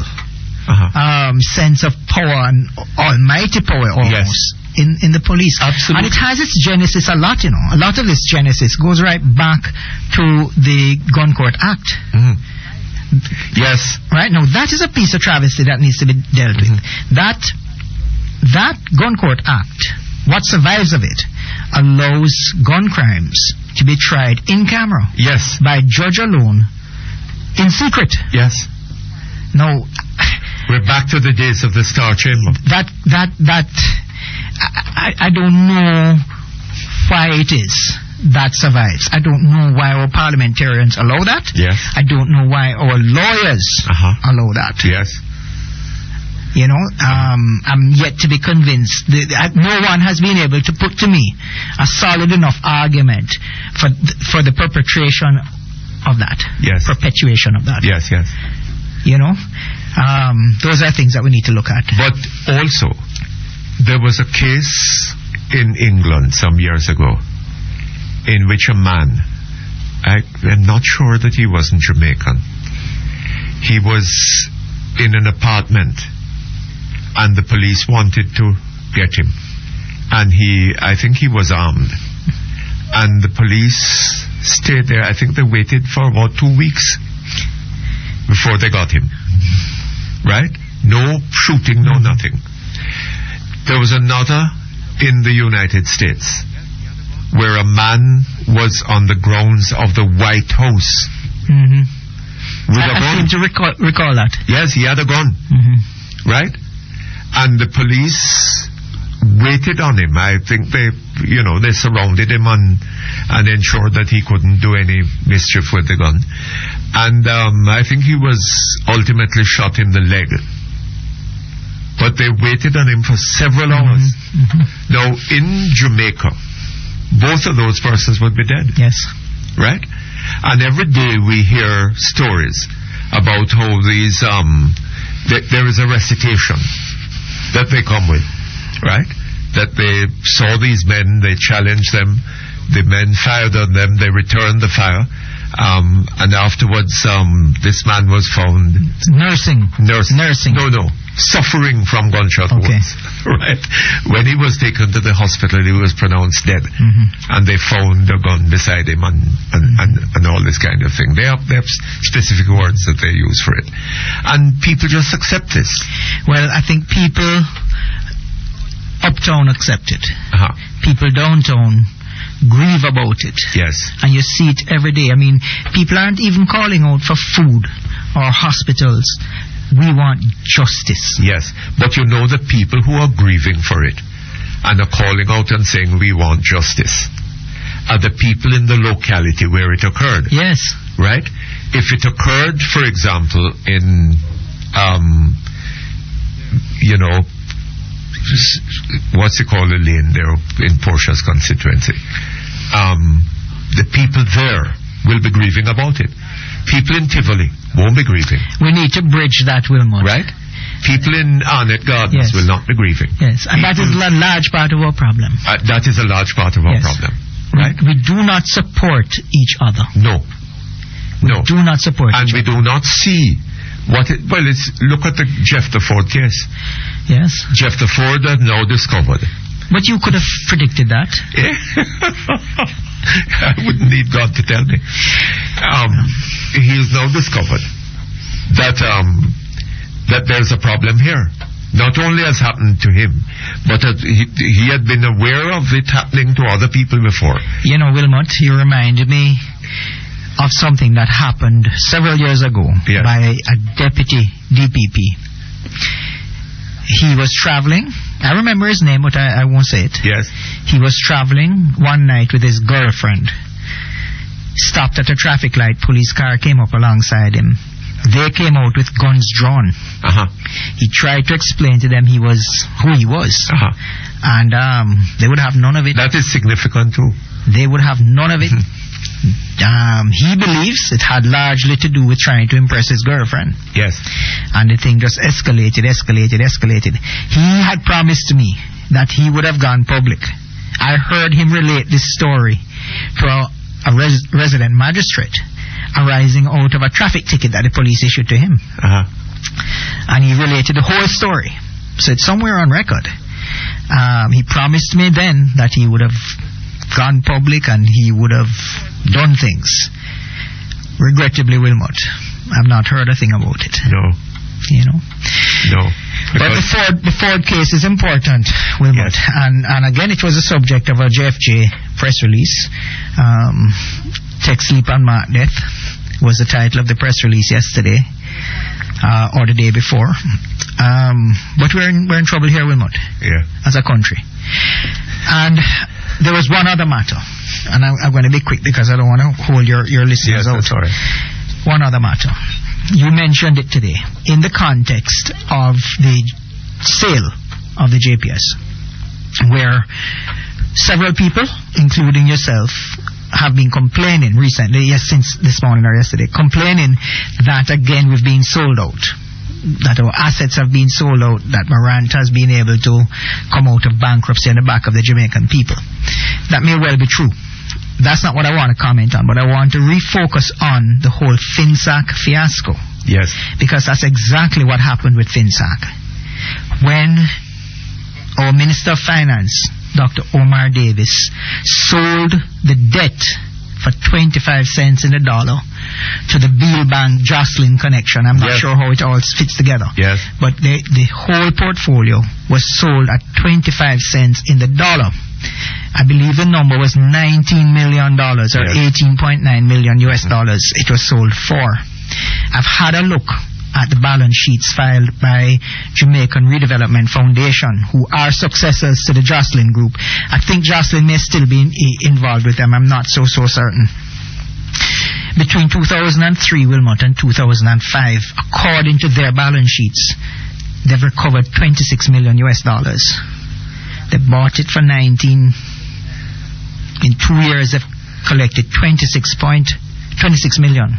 sense of power and almighty power almost in the police.
Absolutely.
And it has its genesis a lot, A lot of this genesis goes right back to the Gun Court Act.
Yes.
Right? Now, that is a piece of travesty that needs to be dealt with. That Gun Court Act, what survives of it, allows gun crimes to be tried in camera.
Yes.
By judge alone, in secret.
Yes.
Now,
we're back to the days of the Star Chamber.
I don't know why it is that survives. I don't know why our parliamentarians allow that.
Yes.
I don't know why our lawyers allow that.
Yes.
I'm yet to be convinced. No one has been able to put to me a solid enough argument for the perpetration of that.
Yes.
Perpetuation of that.
Yes.
Those are things that we need to look at.
But also, there was a case in England some years ago in which a man, I'm not sure that he wasn't Jamaican, he was in an apartment and the police wanted to get him, and I think he was armed, and the police stayed there. I think they waited for about 2 weeks before they got him. Right? No shooting, no nothing. There was another in the United States where a man was on the grounds of the White House. With a gun.
I seem to recall that.
Yes, he had a gun. Right? And the police waited on him. I think they surrounded him and ensured that he couldn't do any mischief with the gun. And I think he was ultimately shot in the leg. But they waited on him for several hours. Now, in Jamaica, both of those persons would be dead.
Yes.
Right? And every day we hear stories about how these, there is a recitation that they come with, right? That they saw these men, they challenged them, the men fired on them, they returned the fire, and afterwards this man was found...
Nursing.
No. Suffering from gunshot wounds. Right? When he was taken to the hospital, he was pronounced dead. And they found a gun beside him and all this kind of thing. They have specific words that they use for it. And people just accept this.
Well, I think people uptown accept it. People downtown grieve about it.
Yes.
And you see it every day. I mean, people aren't even calling out for food or hospitals. We want justice.
Yes, but you know the people who are grieving for it and are calling out and saying we want justice are the people in the locality where it occurred.
Yes.
Right? If it occurred, for example, in, what's it called, a lane there in Portia's constituency, the people there will be grieving about it. People in Tivoli won't be grieving.
We need to bridge that, Wilmot.
Right? People in Arnett Gardens will not be grieving.
Yes, and that is a large part of our problem.
That is a large part of our problem. Right?
We do not support each other.
No.
We do not support
and
each
we
other.
do not see what it... Well, look at the Jeff the Ford case.
Yes.
Jeff the Ford had now discovered.
But you could have predicted that.
I wouldn't need God to tell me. He has now discovered that there's a problem here. Not only has happened to him, but he had been aware of it happening to other people before.
You know, Wilmot, you reminded me of something that happened several years ago by a deputy DPP. He was traveling. I remember his name, but I won't say it.
Yes.
He was traveling one night with his girlfriend. Stopped at a traffic light. Police car came up alongside him. They came out with guns drawn. He tried to explain to them who he was. And they would have none of it.
That is significant too.
They would have none of it. He believes it had largely to do with trying to impress his girlfriend.
Yes.
And the thing just escalated. He had promised me that he would have gone public. I heard him relate this story to a resident magistrate arising out of a traffic ticket that the police issued to him. And he related the whole story. So it's somewhere on record. He promised me then that he would have gone public and he would have done things. Regrettably, Wilmot, I've not heard a thing about it.
No.
You know?
No.
But the Ford case is important, Wilmot. Yes. And again, it was the subject of a JFJ press release. Tech Sleep and Mark Death was the title of the press release yesterday, or the day before. But we're in trouble here, Wilmot.
Yeah.
As a country. And there was one other matter, and I'm going to be quick because I don't want to hold your listeners out.
That's all right.
One other matter. You mentioned it today in the context of the sale of the JPS, where several people, including yourself, have been complaining recently, since this morning or yesterday, complaining that again we've been sold out, that our assets have been sold out, that Morant has been able to come out of bankruptcy on the back of the Jamaican people. That may well be true. That's not what I want to comment on, but I want to refocus on the whole FinSAC fiasco.
Yes.
Because that's exactly what happened with FinSAC. When our Minister of Finance, Dr. Omar Davis, sold the debt for 25 cents in the dollar to the Beale Bank Jocelyn connection. I'm not sure how it all fits together.
Yes.
But the whole portfolio was sold at 25 cents in the dollar. I believe the number was $19 million or $18.9 million US dollars it was sold for. I've had a look at the balance sheets filed by Jamaican Redevelopment Foundation, who are successors to the Jocelyn Group. I think Jocelyn may still be involved with them. I'm not so certain. Between 2003, Wilmot, and 2005, according to their balance sheets, they've recovered $26 million US dollars. They bought it for 19. In 2 years, they've collected 26 million.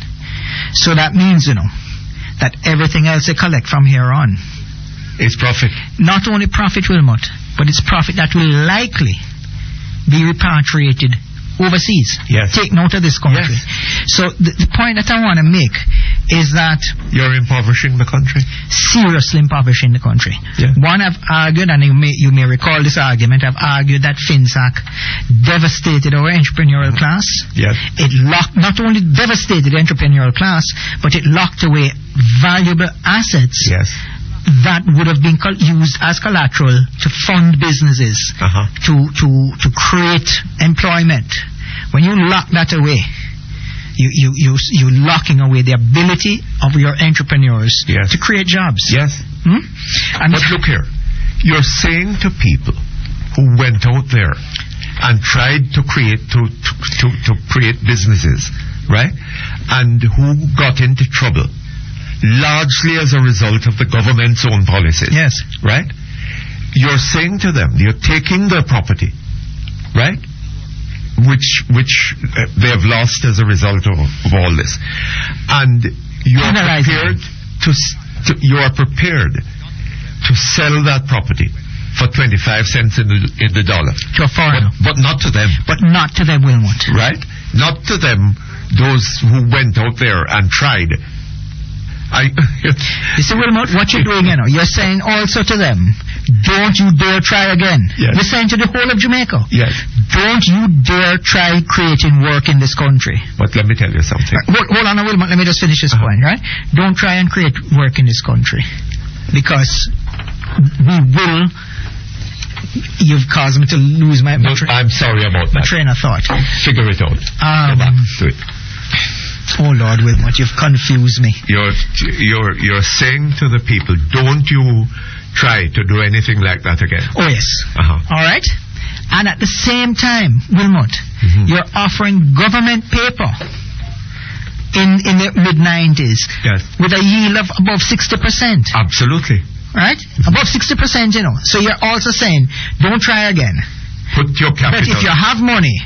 So that means, that everything else they collect from here on
is profit. Not
only profit, Wilmot, but it's profit that will likely be repatriated overseas.
Yes.
Take note of this country.
Yes.
So the point that I want to make is that
you're impoverishing the country.
Seriously impoverishing the country.
Yeah.
One, I've argued, and you may recall this argument, I've argued that FinSAC devastated our entrepreneurial class.
Yes.
It not only devastated the entrepreneurial class, but it locked away valuable assets.
Yes.
That would have been used as collateral to fund businesses, to create employment. When you lock that away, you're locking away the ability of your entrepreneurs to create jobs.
Yes. But look here, you're saying to people who went out there and tried to create create businesses, right? And who got into trouble, largely as a result of the government's own policies.
Yes.
Right? You're saying to them, you're taking their property, right? Which they have lost as a result of all this. And you are prepared to sell that property for 25 cents in the dollar.
To a foreigner.
But not to them.
But not to them, Wilmot.
Right? Not to them, those who went out there and tried.
You see, Wilmot, what you're doing, you're saying also to them, don't you dare try again.
Yes.
You're saying to the whole of Jamaica,
yes,
don't you dare try creating work in this country.
But let me tell you something.
Hold on, Wilmot, let me just finish this point, right? Don't try and create work in this country, because we will. You've caused me to lose my
I'm sorry about that.
Train of thought.
Figure it out. Go back to it.
Oh Lord Wilmot, you've confused me.
You're saying to the people, don't you try to do anything like that again.
Oh yes. All right. And at the same time, Wilmot, you're offering government paper in the mid-90s with a yield of above 60%.
Absolutely.
Right? Above 60%, So you're also saying, don't try again.
Put your capital.
But if you have money,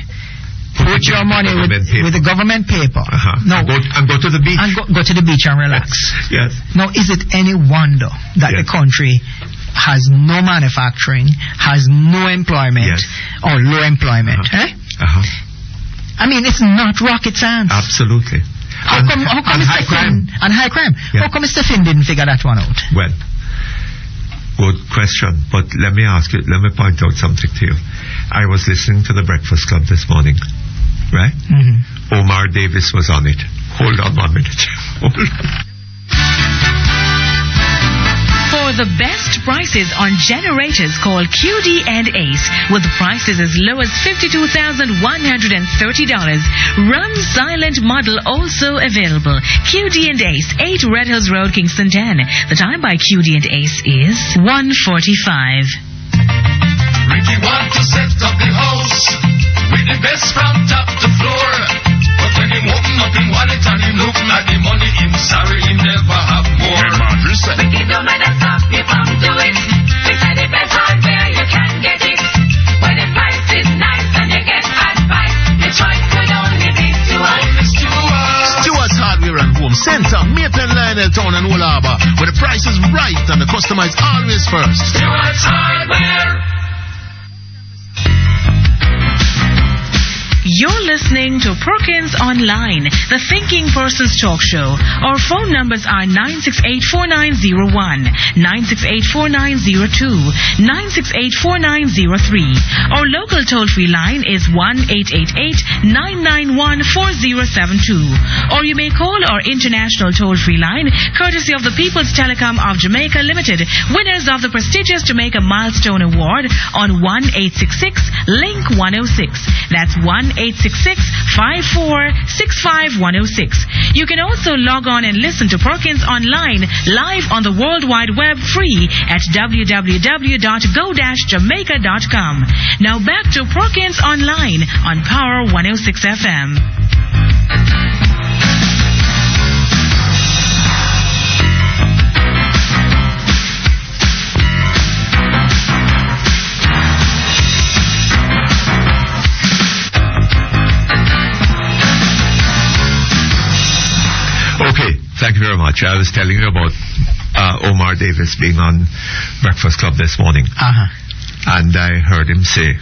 put your money with the government paper. No,
and go to the beach.
And go to the beach and relax.
Yes.
Now, is it any wonder that the country has no manufacturing, has no employment, or low employment? I mean, it's not rocket science.
Absolutely.
How come
high crime.
And high crime. Yeah. How come Mr. Finn didn't figure that one out?
Well, good question. But let me point out something to you. I was listening to the Breakfast Club this morning, right? Omar Davis was on it. Hold on 1 minute.
For the best prices on generators, call QD and Ace with prices as low as $52,130. Run silent model also available. QD and Ace, 8 Red Hills Road, Kingston 10. The time by QD and Ace is 1:45.
Ricky want to set up the house with the best from top to floor. But when him open up him wallet and him looking at the money, him sorry he never have more.
Ricky don't let us stop you from doing. We say the best hardware you can get it. When the price is nice and you get advice, the choice could only be
Stewart's Hardware and Home Center, Maypen, Lionel Town and Old Harbour, where the price is right and the customer is always first. Stewart's Hardware.
You're listening to Perkins Online, the Thinking Person's Talk Show. Our phone numbers are 968-4901, 968-4902, 968-4903. Our local toll-free line is 1-888-991-4072. Or you may call our international toll-free line, courtesy of the People's Telecom of Jamaica Limited, winners of the prestigious Jamaica Milestone Award on 1-866-LINK-106. That's 1-866-5465-106. You can also log on and listen to Perkins Online live on the World Wide Web free at www.go-jamaica.com. Now back to Perkins Online on Power 106 FM.
Okay, thank you very much. I was telling you about Omar Davis being on Breakfast Club this morning. And I heard him say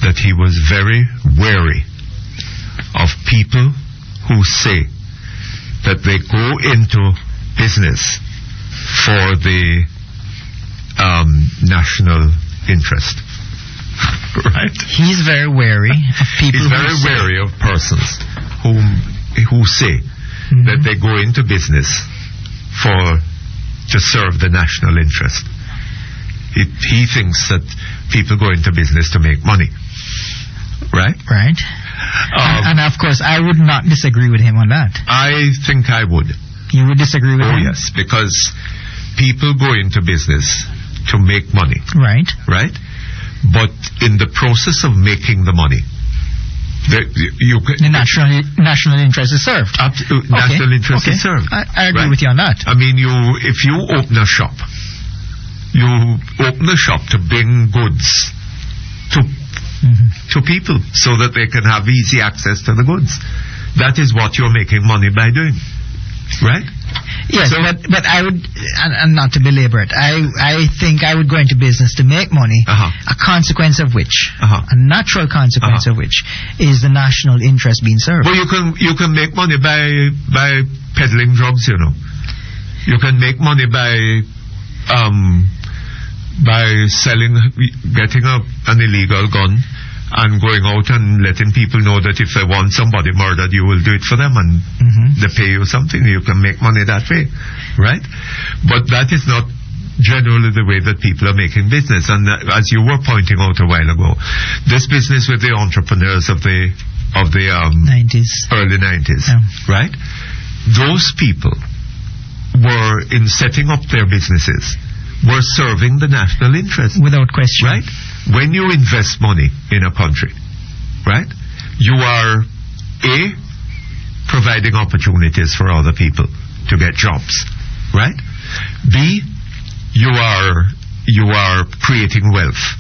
that he was very wary of people who say that they go into business for the national interest. Right?
He's very wary of people.
He's very wary of persons who say that they go into business to serve the national interest. He thinks that people go into business to make money. Right?
Right. And of course, I would not disagree with him on that.
I think I would.
You would disagree with him?
Oh, yes, because people go into business to make money.
Right.
Right? But in the process of making the money, the national interest is served. National interest is served.
I agree with you on that.
I mean, if you open a shop, you open a shop to bring goods to people so that they can have easy access to the goods. That is what you're making money by doing. Right?
Yes, but I would, and not to belabor it, I think I would go into business to make money, a consequence of which, a natural consequence of which, is the national interest being served.
Well, you can make money by peddling drugs, you know. You can make money by getting an illegal gun and going out and letting people know that if they want somebody murdered, you will do it for them, and they pay you something. You can make money that way, right? But that is not generally the way that people are making business. And as you were pointing out a while ago, this business with the entrepreneurs of the
90s,
early 90s, right? Those people were, in setting up their businesses, were serving the national interest.
Without question.
Right? When you invest money in a country, right, you are providing opportunities for other people to get jobs, right? B, you are creating wealth,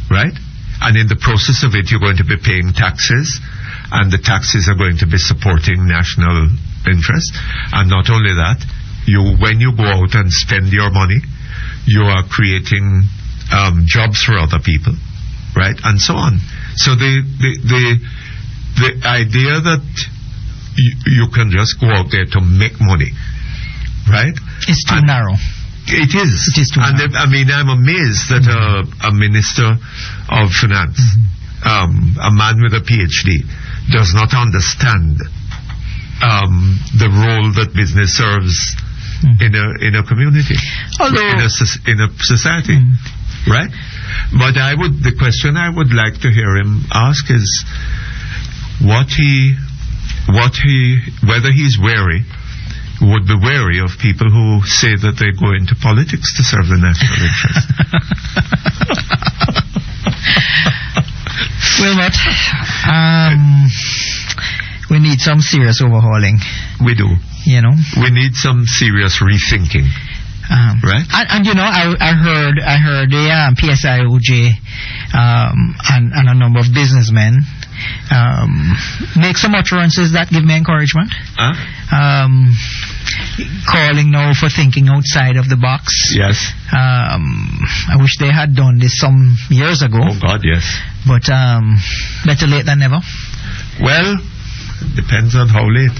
right? And in the process of it, you're going to be paying taxes, and the taxes are going to be supporting national interest. And not only that, when you go out and spend your money, you are creating jobs for other people, right, and so on. So the idea that you can just go out there to make money, right,
is too narrow.
It is.
It is too narrow.
I mean, I'm amazed that a minister of finance, a man with a PhD, does not understand the role that business serves in a community, in a society, right? But the question I would like to hear him ask is whether he's wary, would be wary of people who say that they go into politics to serve the national interest.
Wilmot, we need some serious overhauling.
We do.
You know,
we need some serious rethinking. Right?
And you know, I heard the PSIOJ and a number of businessmen make some utterances that give me encouragement. calling now for thinking outside of the box.
Yes.
I wish they had done this some years ago.
Oh God, yes.
But better late than never.
Well, depends on how late.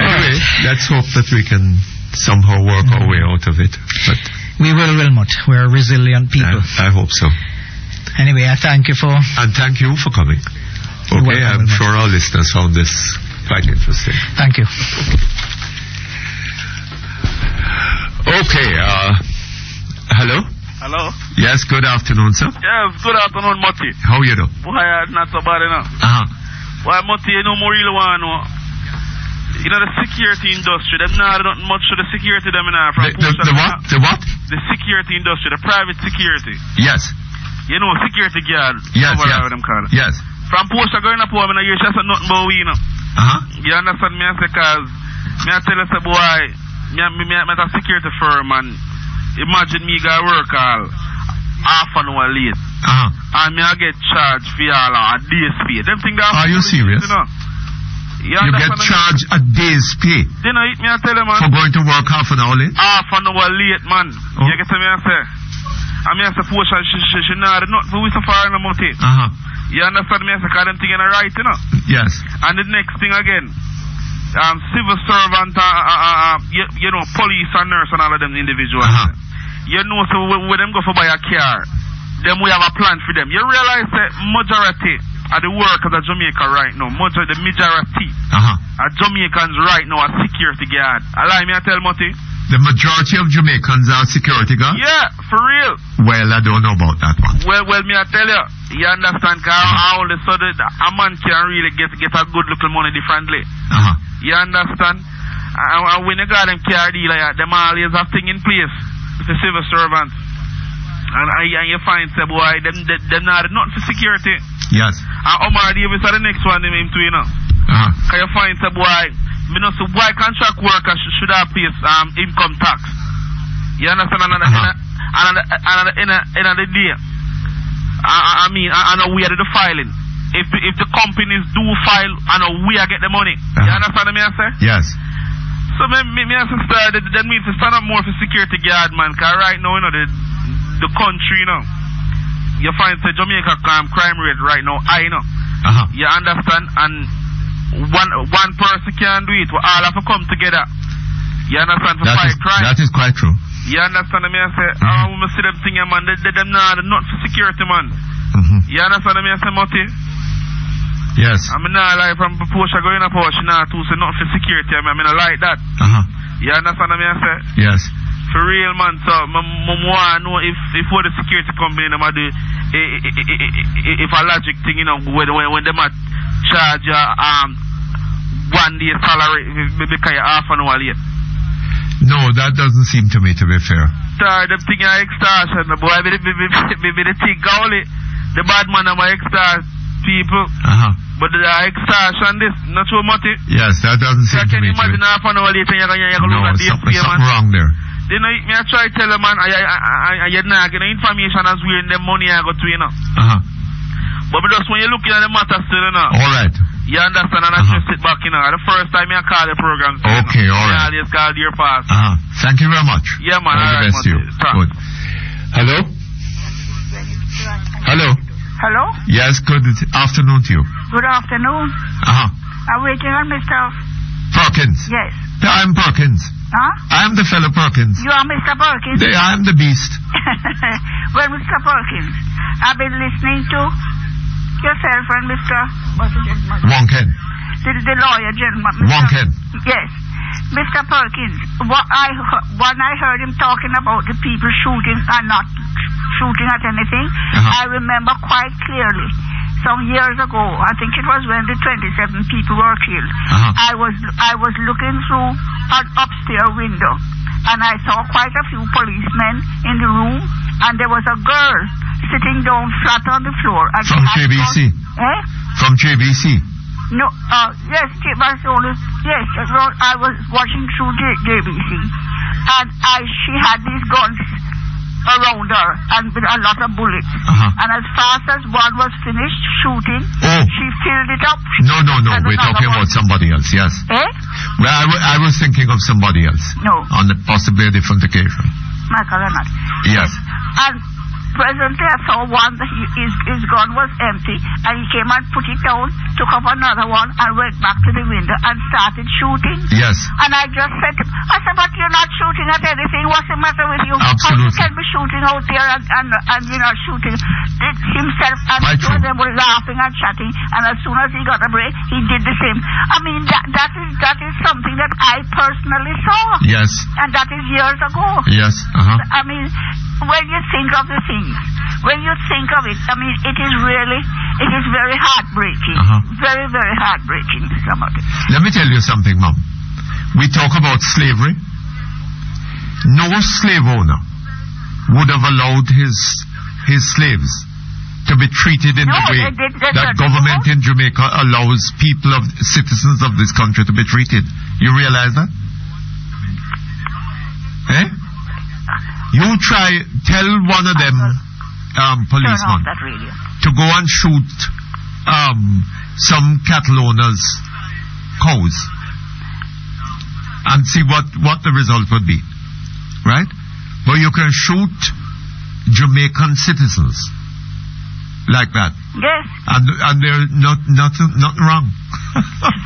Anyway, let's hope that we can somehow work our way out of it. But
we will, Wilmot. We're resilient people.
I hope so.
Anyway, I thank you for...
And thank you for coming. Okay,
welcome,
I'm
Wilmot.
sure our listeners found this quite interesting.
Thank you.
Okay, hello?
Hello?
Yes, good afternoon, sir.
Yes, good afternoon, Mutty.
How you do?
Boy, not so bad enough. Why, Mutty, you know, more really want to know. You know, the security industry, them not done much to the security them in from
the what? The what?
The security industry, the private security.
Yes.
You know, security guard.
Yes,
yes. Them call it.
Yes.
From post going up, I mean, you just nothing but we, you know. You understand me? I say, cause me I tell you, say, boy, me a security firm, and imagine me go work all half an hour late. And me I get charged for all a day's pay. Them thing that.
Are you serious?
You know? You
get charged a day's pay.
You know, me I tell you, man.
For going to work half an hour late?
Half an hour late, man. You get me I say. I mean, I suppose she not for we so far in the money. You understand me? I say, cause them thing in the right, you know.
Yes.
And the next thing again, civil servant, you know, police and nurse and all of them individuals. You know, so when them go for buy a car, then we have a plan for them. You realize that majority of the workers of Jamaica right now, the majority of Jamaicans right now are security guard. Allow me to tell Mutty.
The majority of Jamaicans are security guards?
Yeah, for real.
Well, I don't know about that one.
Well, me I tell you, you understand, cause all of a sudden a man can really get a good little money differently. You understand? And when you got them car dealer, them always have thing in place with the civil servants. And you find, say, boy, them not for security.
Yes.
And Omar Davis are the next one, him too, you know. Cause you find, say, boy, me know, so why contract workers should have paid income tax. You understand? In the day, I mean, I know we are the filing. If the companies do file, I know we are get the money. You understand me, I say?
Yes.
So me I say, that means to stand up more for security guard, man. Cause right now, you know, the country, you know, you find say Jamaica crime rate right now, I know. You understand? And one person can't do it. We all have to come together. You understand? To fight crime.
That is quite true.
You understand me? I say, when I see them thing, man, them not for security, man. You understand me? I say, Mutty?
Yes.
I mean, not like from Porsche going up, Porsche now to say not for security. I mean, I like that. You understand me? I say?
Yes.
For real, man. So, I know if for the security company, them do if a logic thing, you know, when them charge 1 day salary because you're half an hour late.
No, that doesn't seem to me to be fair.
Sir, them thing are extortion. The boy, be the thing only. The bad man are extort people. But the extortion, this, not so much.
Yes, that doesn't seem to me to be.
Can you imagine half an hour later, you're going to look at this
something wrong there.
You know, me I try to tell them, man, you're not getting information as we're in the money I got to, you know. But just when you're looking at the matter still, you know.
All right.
You understand, and I just sit back, you know. The first time I call the program.
Okay, all right.
I just called your pass.
Thank you very much.
Yeah, man.
All the best to you. Good. Hello? Hello?
Hello?
Yes, good afternoon to you.
Good afternoon. I'm waiting on Mr.
Perkins.
Yes.
I'm Perkins. I am the fellow Perkins.
You are Mr. Perkins?
I am the beast.
Well, Mr. Perkins, I've been listening to yourself and Mr. What's the gentleman?
Wonken.
The lawyer gentleman.
Wonken.
Yes. Mr. Perkins, when I heard him talking about the people shooting and not shooting at anything, I remember quite clearly. Some years ago, I think it was when the 27 people were killed. I was looking through an upstairs window, and I saw quite a few policemen in the room, and there was a girl sitting down flat on the floor. And
from JBC? From JBC?
No, yes, yes, I was watching through JBC, and she had these guns around her and with a lot of bullets. And as fast as one was finished shooting, she filled it up.
No. We're talking about somebody else, yes.
Eh?
Well, I was thinking of somebody else.
No.
On possibly a different occasion.
Michael and
Yes.
And presently I saw one that his gun was empty, and he came and put it down, took up another one, and went back to the window and started shooting.
Yes.
And I just said to him, I said, but you're not shooting at anything. What's the matter with you?
Absolutely.
How you can be shooting out there and you're not shooting? Himself and
Quite
two of
true.
them were laughing and chatting, and as soon as he got a break, he did the same. I mean, that is something that I personally saw.
Yes.
And that is years ago.
Yes.
I mean, when you think of the things, when you think of it, I mean, it is very heartbreaking. Very, very heartbreaking, some of it.
Let me tell you something, Mom. We talk about slavery. No slave owner would have allowed his slaves to be treated in the way that government in Jamaica allows citizens of this country to be treated. You realize that? Eh? You tell one of them policemen to go and shoot some cattle owners' cows and see what the result would be. Right? But you can shoot Jamaican citizens like that.
Yes.
And there's nothing wrong.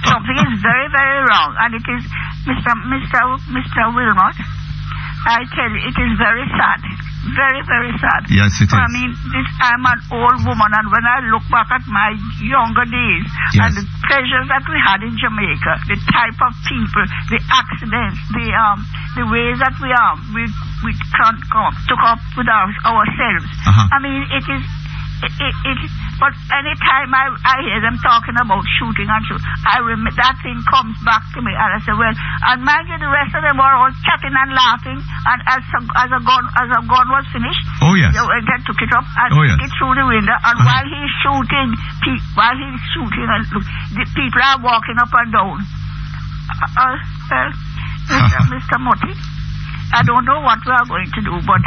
Something is very, very wrong. And it is, Mr. Wilmot, I tell you, it is very sad. Very, very sad.
Yes, it is.
I mean, I'm an old woman, and when I look back at my younger days and the pleasures that we had in Jamaica, the type of people, the accidents, the ways that we took up with ourselves. I mean, it is. But any time I hear them talking about shooting and shoot, that thing comes back to me, and I say, well, and mind you, the rest of them were all chatting and laughing, and as a gun was finished, they took it up and took it through the window, and while he's shooting, and look, the people are walking up and down. Mr. Mutty, I don't know what we are going to do, but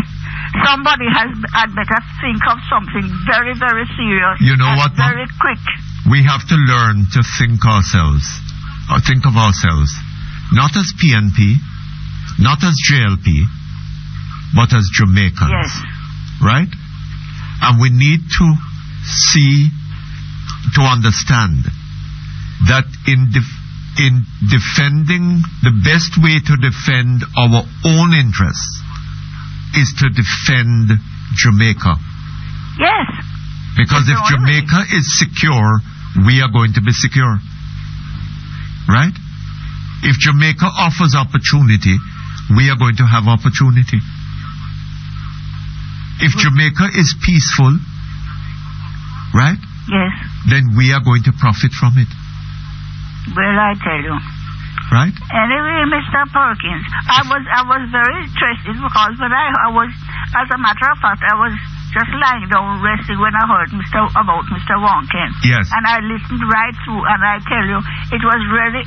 somebody had better think of something very, very serious.
You know what,
very quick.
We have to learn to think of ourselves not as PNP, not as JLP, but as Jamaicans.
Yes.
Right? And we need to understand that in defending, the best way to defend our own interests is to defend Jamaica.
Yes.
Because if Jamaica is secure, we are going to be secure. Right? If Jamaica offers opportunity, we are going to have opportunity. If Jamaica is peaceful, right?
Yes.
Then we are going to profit from it.
Well, I tell you.
Right?
Anyway, Mr. Perkins, I was very interested because when I was, as a matter of fact, I was just lying down resting when I heard about Mr. Wonken.
Yes.
And I listened right through, and I tell you, it was very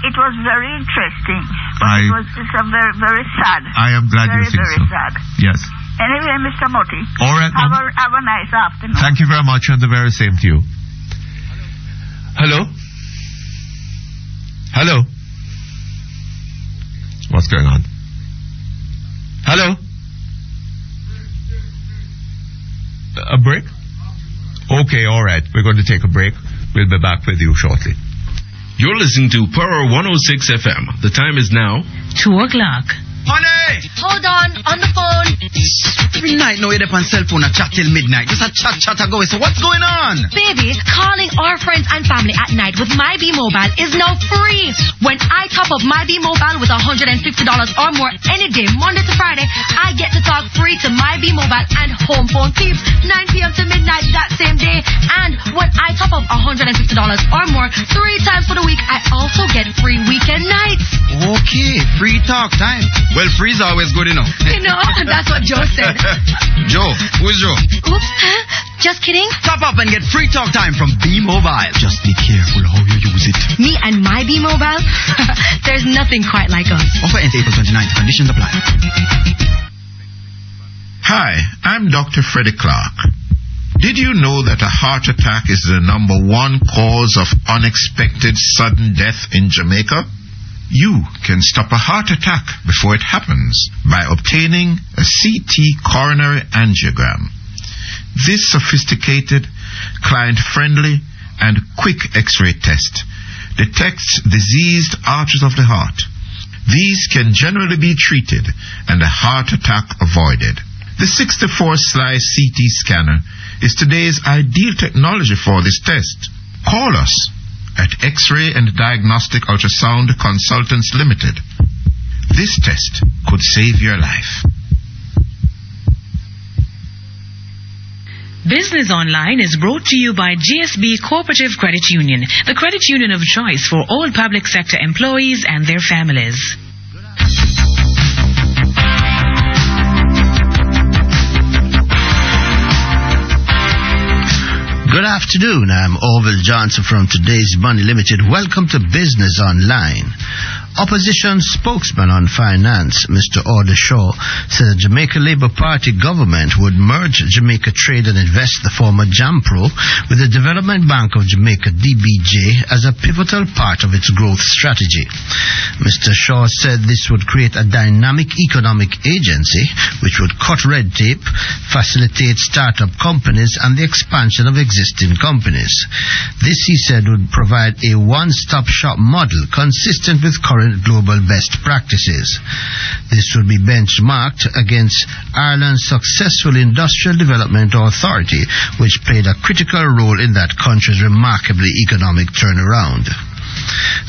interesting. But it's a very, very sad.
I am glad you think
very
so.
Sad.
Yes.
Anyway, Mr. Mutty.
All right, Mom.
Have a nice afternoon.
Thank you very much, and the very same to you. Hello? Hello? What's going on? Hello? A break? Okay, all right. We're going to take a break. We'll be back with you shortly.
You're listening to Power 106 FM. The time is now
2:00.
Honey!
Hold on the phone.
Every night now you're up on cell phone and chat till midnight. Just a chat go. So what's going on?
Baby, calling our friends and family at night with My B Mobile is now free. When I top up My B Mobile with $150 or more any day, Monday to Friday, I get to talk free to My B Mobile and home phone peeps 9 p.m. to midnight that same day. And when I top up $150 or more 3 times for the week, I also get free weekend nights.
Okay, free talk time. Well, free's always good enough.
You know, that's what Joe said.
Joe? Who is Joe?
Oops, huh? Just kidding.
Top up and get free talk time from B-Mobile. Just be careful how you use it.
Me and my B-Mobile? There's nothing quite like us.
Offer ends April 29th. Conditions apply.
Hi, I'm Dr. Freddie Clark. Did you know that a heart attack is the #1 cause of unexpected sudden death in Jamaica? You can stop a heart attack before it happens by obtaining a CT coronary angiogram. This sophisticated, client-friendly, and quick X-ray test detects diseased arteries of the heart. These can generally be treated and a heart attack avoided. The 64-slice CT scanner is today's ideal technology for this test. Call us at X-Ray and Diagnostic Ultrasound Consultants Limited. This test could save your life.
Business Online is brought to you by GSB Cooperative Credit Union, the credit union of choice for all public sector employees and their families.
Good afternoon. I'm Orville Johnson from Today's Money Limited. Welcome to Business Online. Opposition spokesman on finance, Mr. Order Shaw, said the Jamaica Labour Party government would merge Jamaica Trade and Invest, the former JAMPRO, with the Development Bank of Jamaica, DBJ, as a pivotal part of its growth strategy. Mr. Shaw said this would create a dynamic economic agency which would cut red tape, facilitate startup companies and the expansion of existing companies. This, he said, would provide a one-stop shop model consistent with current global best practices. This would be benchmarked against Ireland's successful Industrial Development Authority, which played a critical role in that country's remarkably economic turnaround.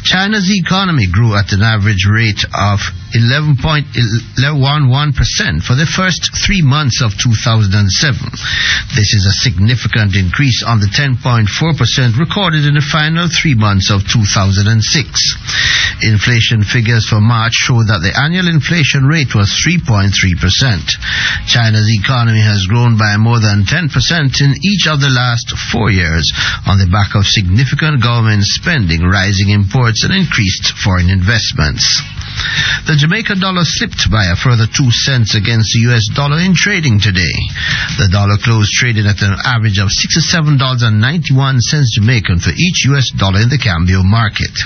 China's economy grew at an average rate of 11.11% for the first 3 months of 2007. This is a significant increase on the 10.4% recorded in the final 3 months of 2006. Inflation figures for March show that the annual inflation rate was 3.3%. China's economy has grown by more than 10% in each of the last 4 years on the back of significant government spending, rising imports and increased foreign investments. The Jamaica dollar slipped by a further 2 cents against the US dollar in trading today. The dollar closed traded at an average of $67.91 Jamaican for each US dollar in the Cambio market.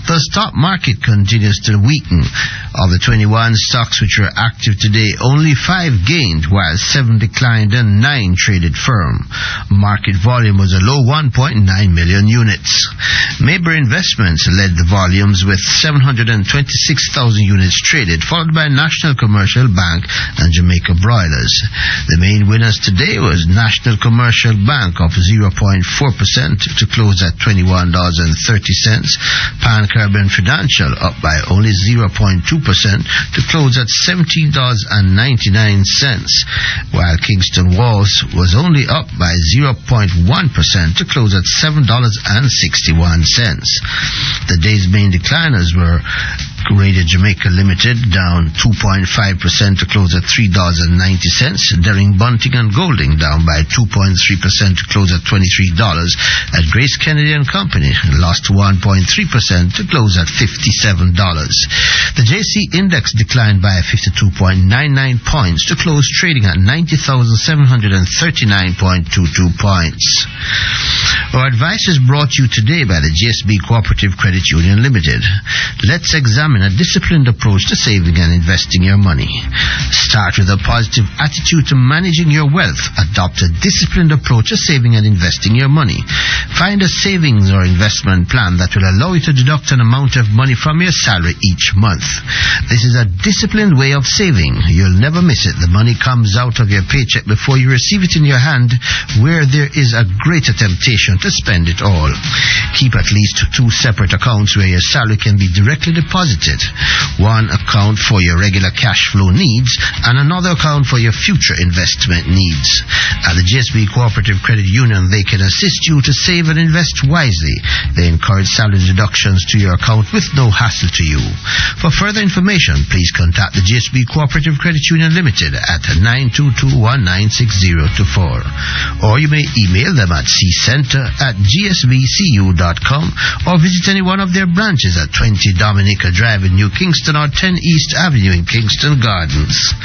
The stock market continues to weaken. Of the 21 stocks which were active today, only 5 gained while 7 declined and 9 traded firm. Market volume was a low 1.9 million units. Maber Investments led the volumes with 726,000 units traded, followed by National Commercial Bank and Jamaica Broilers. The main winners today was National Commercial Bank of 0.4% to close at $21.30. Pan Caribbean Financial up by only 0.2% to close at $17.99, while Kingston Walls was only up by 0.1% to close at $7.61. The day's main decliners were Radio Jamaica Limited down 2.5% to close at $3.90. Daring Bunting and Golding down by 2.3% to close at $23. At Grace Kennedy and Company lost 1.3% to close at $57. The JC Index declined by 52.99 points to close trading at 90,739.22 points. Our advice is brought to you today by the GSB Cooperative Credit Union Limited. Let's examine a disciplined approach to saving and investing your money. Start with a positive attitude to managing your wealth. Adopt a disciplined approach to saving and investing your money. Find a savings or investment plan that will allow you to deduct an amount of money from your salary each month. This is a disciplined way of saving. You'll never miss it. The money comes out of your paycheck before you receive it in your hand, where there is a greater temptation to spend it all. Keep at least 2 separate accounts where your salary can be directly deposited. One account for your regular cash flow needs and another account for your future investment needs. At the GSB Cooperative Credit Union, they can assist you to save and invest wisely. They encourage salary deductions to your account with no hassle to you. For further information, please contact the GSB Cooperative Credit Union Limited at 922-196-024. Or you may email them at ccenter@gsbcu.com or visit any one of their branches at 20 Dominica Drive, Drive in New Kingston or 10 East Avenue in Kingston Gardens.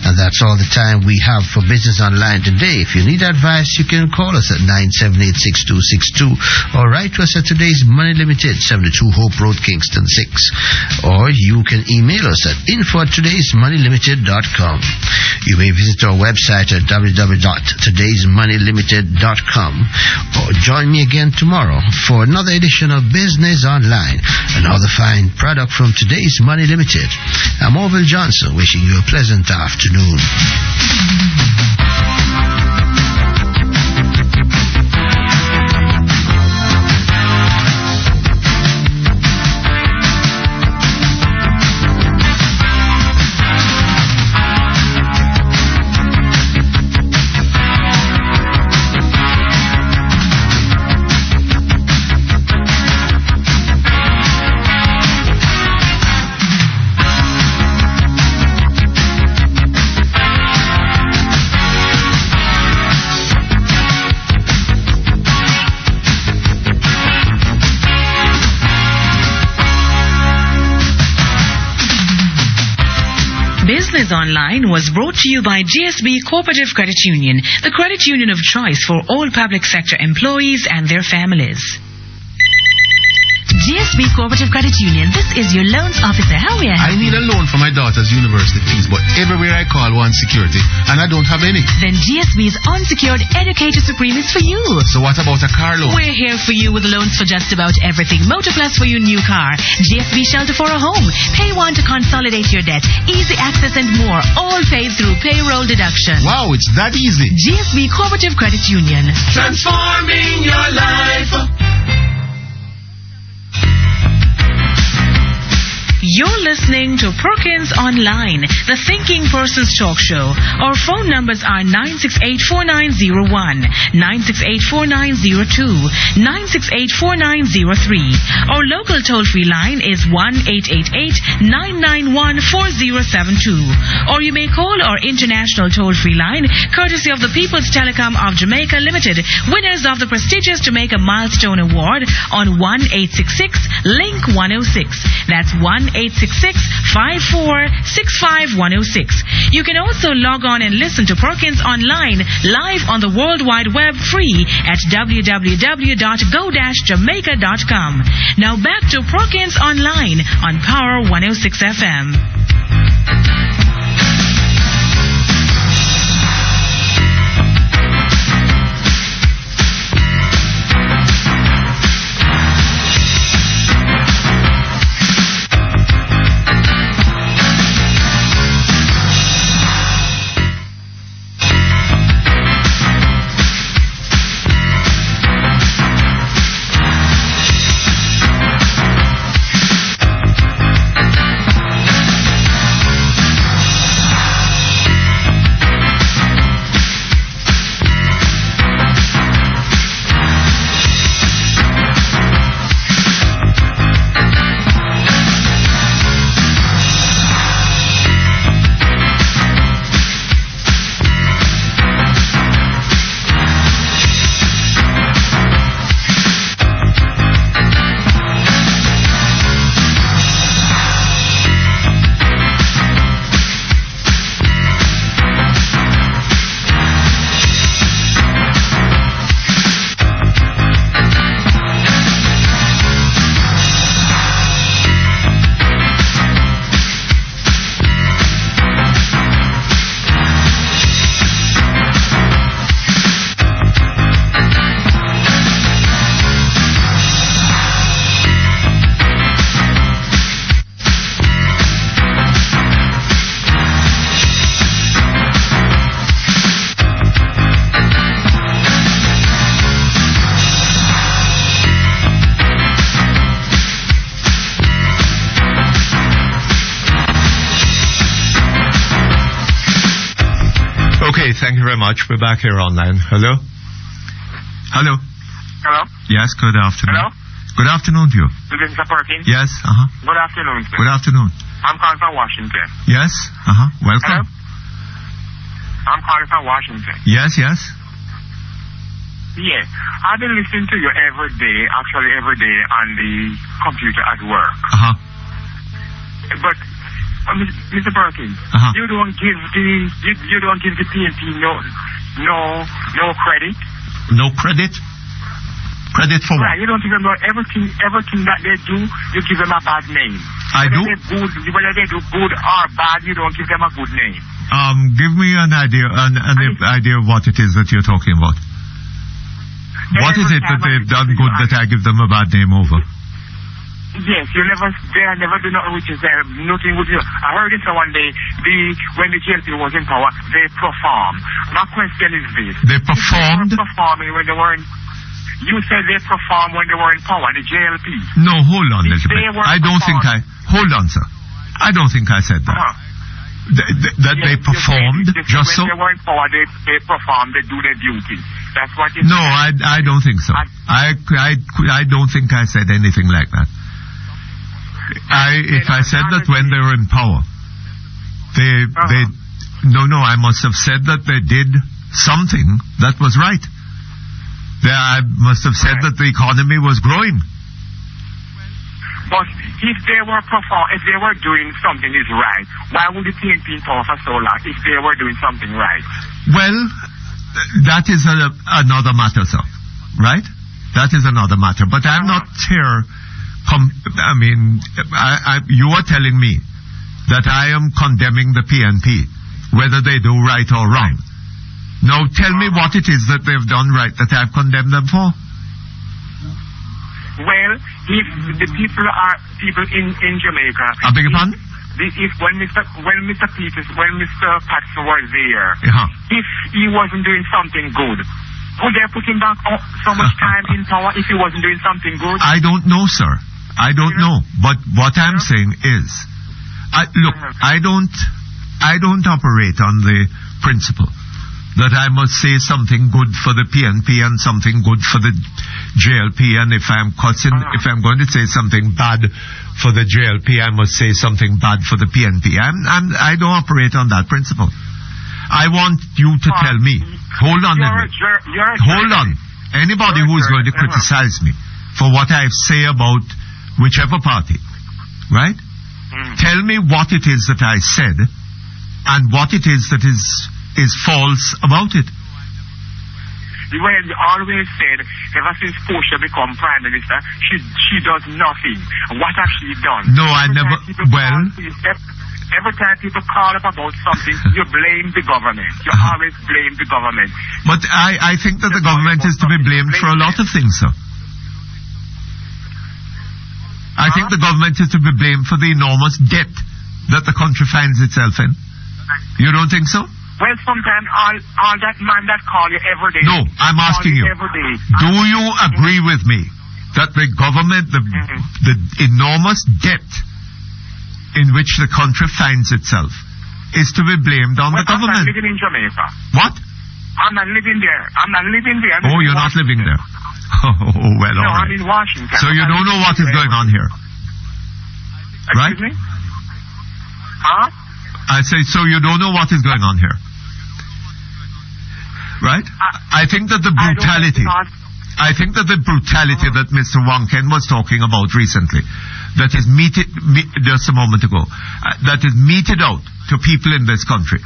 And that's all the time we have for Business Online today. If you need advice, you can call us at 978-6262 or write to us at Today's Money Limited, 72 Hope Road, Kingston 6. Or you can email us at info@today'smoneylimited.com. You may visit our website at www.today'smoneylimited.com or join me again tomorrow for another edition of Business Online, another fine product from Today's Money Limited. I'm Orville Johnson, wishing you a pleasant afternoon.
Business Online was brought to you by GSB Cooperative Credit Union, the credit union of choice for all public sector employees and their families. GSB Cooperative Credit Union, this is your loans officer. How may I help
I need a loan for my daughter's university fees, but everywhere I call wants security, and I don't have any.
Then GSB's Unsecured Educator Supreme is for you.
So what about a car loan?
We're here for you with loans for just about everything. Motor Plus for your new car. GSB Shelter for a home. Pay one to consolidate your debt. Easy access and more. All paid through payroll deduction.
Wow, it's that easy.
GSB Cooperative Credit Union.
Transforming your life.
You're listening to Perkins Online, the Thinking Person's Talk Show. Our phone numbers are 968-4901, 968-4902, 968-4903. Our local toll-free line is 1-888-991-4072. Or you may call our international toll-free line, courtesy of the People's Telecom of Jamaica Limited, winners of the prestigious Jamaica Milestone Award on 1-866-LINK-106. That's 1-866-5465-106. You can also log on and listen to Perkins Online live on the World Wide Web free at www.go-jamaica.com. Now back to Perkins Online on Power 106 FM.
Okay, thank you very much. We're back here online. Hello? Hello?
Hello?
Yes, good afternoon.
Hello?
Good afternoon to you.
This is Mr. Perkins?
Yes,
Good afternoon, sir.
Good afternoon.
I'm calling from Washington.
Yes, welcome.
Hello? I'm calling from Washington.
Yes.
Yeah. I've been listening to you every day on the computer at work. But Mr. Perkins, you don't give the PNP no credit.
No credit? Credit for
right,
what?
you don't give them everything that they do, you give them a bad name.
I do?
Whether they do good or bad, you don't give them a good name.
Give me an idea of what it is that you're talking about. What is it that they've done good that I give them a bad name over?
Yes, they never do nothing which is nothing with you. I heard it one day, when the JLP was in power, they performed. My question is this.
They performed?
They were performing when they weren't. You said they performed when they were in power, the JLP.
No, hold on a little bit. Hold on, sir. I don't think I said that. That they performed, just so?
When they were in power, they performed, they do their duty. That's what you
No,
said.
I don't think so. I don't think I said anything like that. If I said that when they were in power, I must have said that they did something that was right. I must have said that the economy was growing.
But if they were doing something is right, why would the PNP in power for so long if they were doing something right? Well,
that is another matter, sir. Right? That is another matter. But I'm not here. You are telling me that I am condemning the PNP, whether they do right or wrong. Now tell me what it is that they've done right that I've condemned them for.
Well, if the people in Jamaica.
I beg your pardon?
When Mr. Patson was there, if he wasn't doing something good, would they put him back so much time in power if he wasn't doing something good?
I don't know, sir. I don't know. But what I'm saying is, I don't operate on the principle that I must say something good for the PNP and something good for the JLP, and if I'm going to say something bad for the JLP, I must say something bad for the PNP. I don't operate on that principle. I want you to tell me. Hold on. Hold on. Anybody who is going to criticize me for what I say about whichever party, right? Tell me what it is that I said and what it is that is false about it.
Well, you always said, ever since Portia become Prime Minister, she does nothing. What has she done?
No, I never.
Every time people call up about something, you blame the government. You always blame the government.
But I think that the government is to be blamed for a lot of things, sir. I think the government is to be blamed for the enormous debt that the country finds itself in. You don't think so?
Well, sometimes all that man that call you every day.
No, I'm asking you. Do you agree with me that the government, the enormous debt in which the country finds itself is to be blamed on the government?
I'm not living in Jamaica.
What?
I'm not living there.
Oh, you're not living there. Oh, well, all right.
I'm in Washington.
So you don't know what is going on here. Right?
Excuse me? Huh?
I say, so you don't know what is going on here. Right? I think that the brutality that Mr. Wonken was talking about recently, that is just a moment ago, that is meted out to people in this country,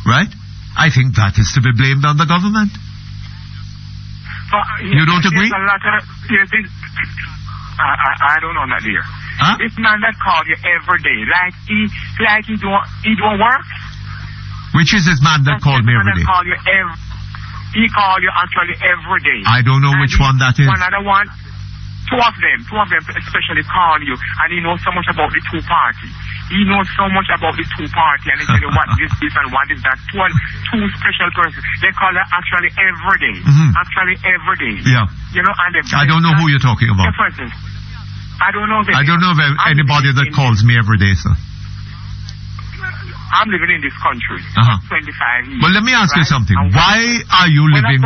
right? I think that is to be blamed on the government. You don't agree?
I don't know that, dear.
Huh?
This man that called you every day, he don't work.
Which is this man that called me every day?
He called you actually every day.
I don't know which one that is.
Another one, two of them especially call you, and he knows so much about the two party. He knows so much about the two party, and he tell you what this and what is that. Two special persons. They call her actually every day. Actually every day.
Yeah.
You know, and
I don't know who you're talking about.
I don't know.
I don't know of anybody that calls me every day, sir.
I'm living in this country. 25 years.
Well, let me ask you something. Why are you living?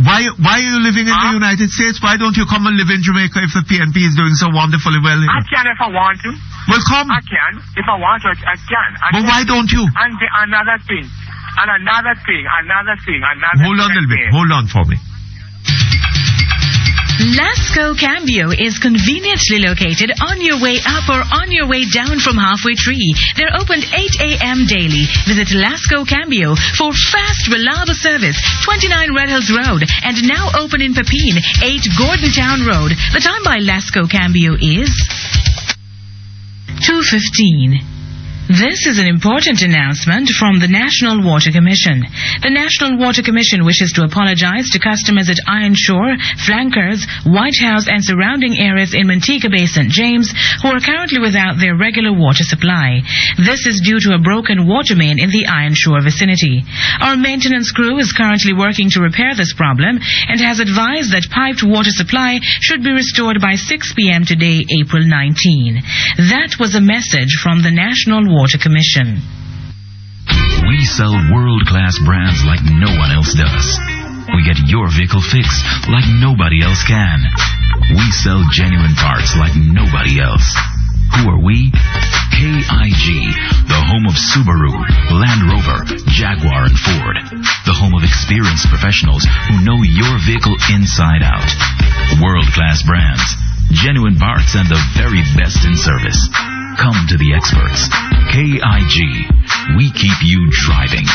Why are you living in the United States? Why don't you come and live in Jamaica if the PNP is doing so wonderfully well here?
I can if I want to.
Well, come.
I can. If I want to, I can.
But why don't you?
And another thing.
Hold on a little bit. Hold on for me.
Lasco Cambio is conveniently located on your way up or on your way down from Halfway Tree. They're opened 8 a.m. daily. Visit Lasco Cambio for fast, reliable service. 29 Red Hills Road and now open in Pepin, 8 Gordon Town Road. The time by Lasco Cambio is 2:15. This is an important announcement from the National Water Commission. The National Water Commission wishes to apologize to customers at Iron Shore, Flankers, White House and surrounding areas in Manteca Bay, St. James, who are currently without their regular water supply. This is due to a broken water main in the Iron Shore vicinity. Our maintenance crew is currently working to repair this problem and has advised that piped water supply should be restored by 6 p.m. today, April 19. That was a message from the National Water Commission.
We sell world-class brands like no one else does. We get your vehicle fixed like nobody else can. We sell genuine parts like nobody else. Who are we? KIG, the home of Subaru, Land Rover, Jaguar, and Ford. The home of experienced professionals who know your vehicle inside out. World-class brands, genuine parts, and the very best in service. Come to the experts. KIG. We keep you driving.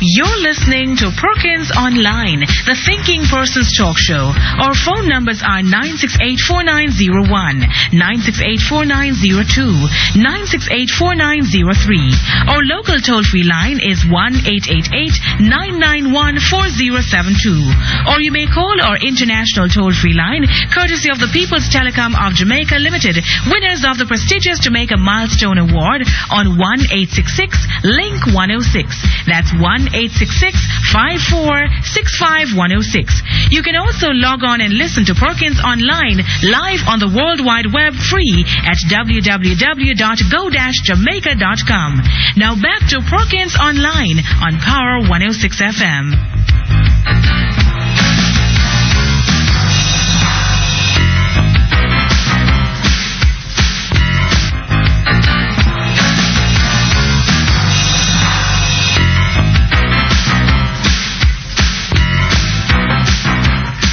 You're listening to Perkins Online, the Thinking Person's Talk Show. Our phone numbers are 968-4901, 968-4902, 968-4903. Our local toll-free line is 1-888-991-4072. Or you may call our international toll-free line, courtesy of the People's Telecom of Jamaica Limited, winners of the prestigious Jamaica Milestone Award on 1-866-LINK-106. That's 1-866-5465-106. You can also log on and listen to Perkins Online live on the World Wide Web free at www.go-jamaica.com. Now back to Perkins Online on Power 106 FM.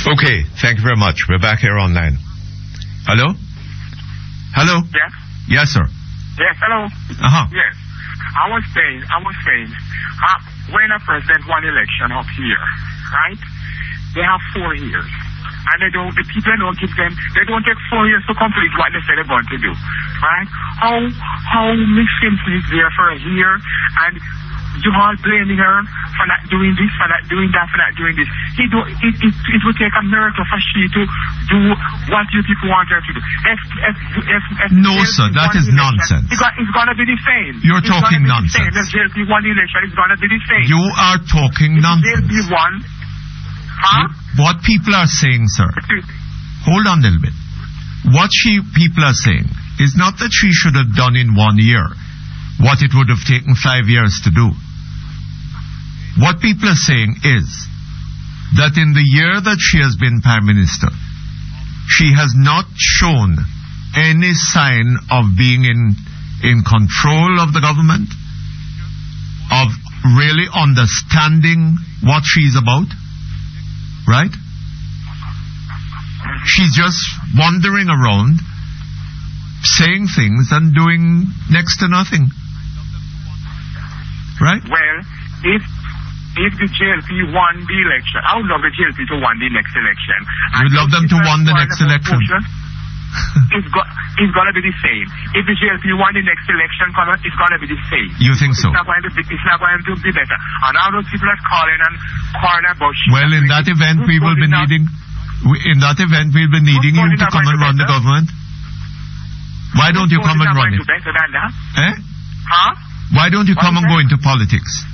Okay, thank you very much. We're back here online. Hello? Hello?
Yes?
Yes, sir.
Yes, hello?
Uh-huh.
Yes. I was saying, when a president won election up here, right? They have 4 years. And the people don't give them, they don't take 4 years to complete what they say they're going to do. Right? How Miss Simpson is there for a year and you all blaming her for not doing this, for not doing that, for not doing this. It would take a miracle for she to do what you people want her to do.
No, sir, that is nonsense.
It's going to be the same.
You're talking nonsense.
The JLP1 election is going to be the same.
You are talking nonsense.
JLP1, huh?
What people are saying, sir, hold on a little bit. What people are saying is not that she should have done in 1 year what it would have taken 5 years to do. What people are saying is that in the year that she has been Prime Minister, she has not shown any sign of being in control of the government, of really understanding what she's about, right? She's just wandering around, saying things and doing next to nothing. Right?
Well, if the JLP won the election, I would love the JLP to win the next election.
You'd love them to win the next election?
It's going to be the same. If the JLP won the next election, it's going to be the same.
You think so?
It's not going to be better. And all those people are calling and quarreling about shit.
Well, in that event, we will be needing... In that event, we'll be needing you to come and run the government. Why don't you come and run it?
Better than that?
Eh?
Huh?
Why don't you come and go into politics?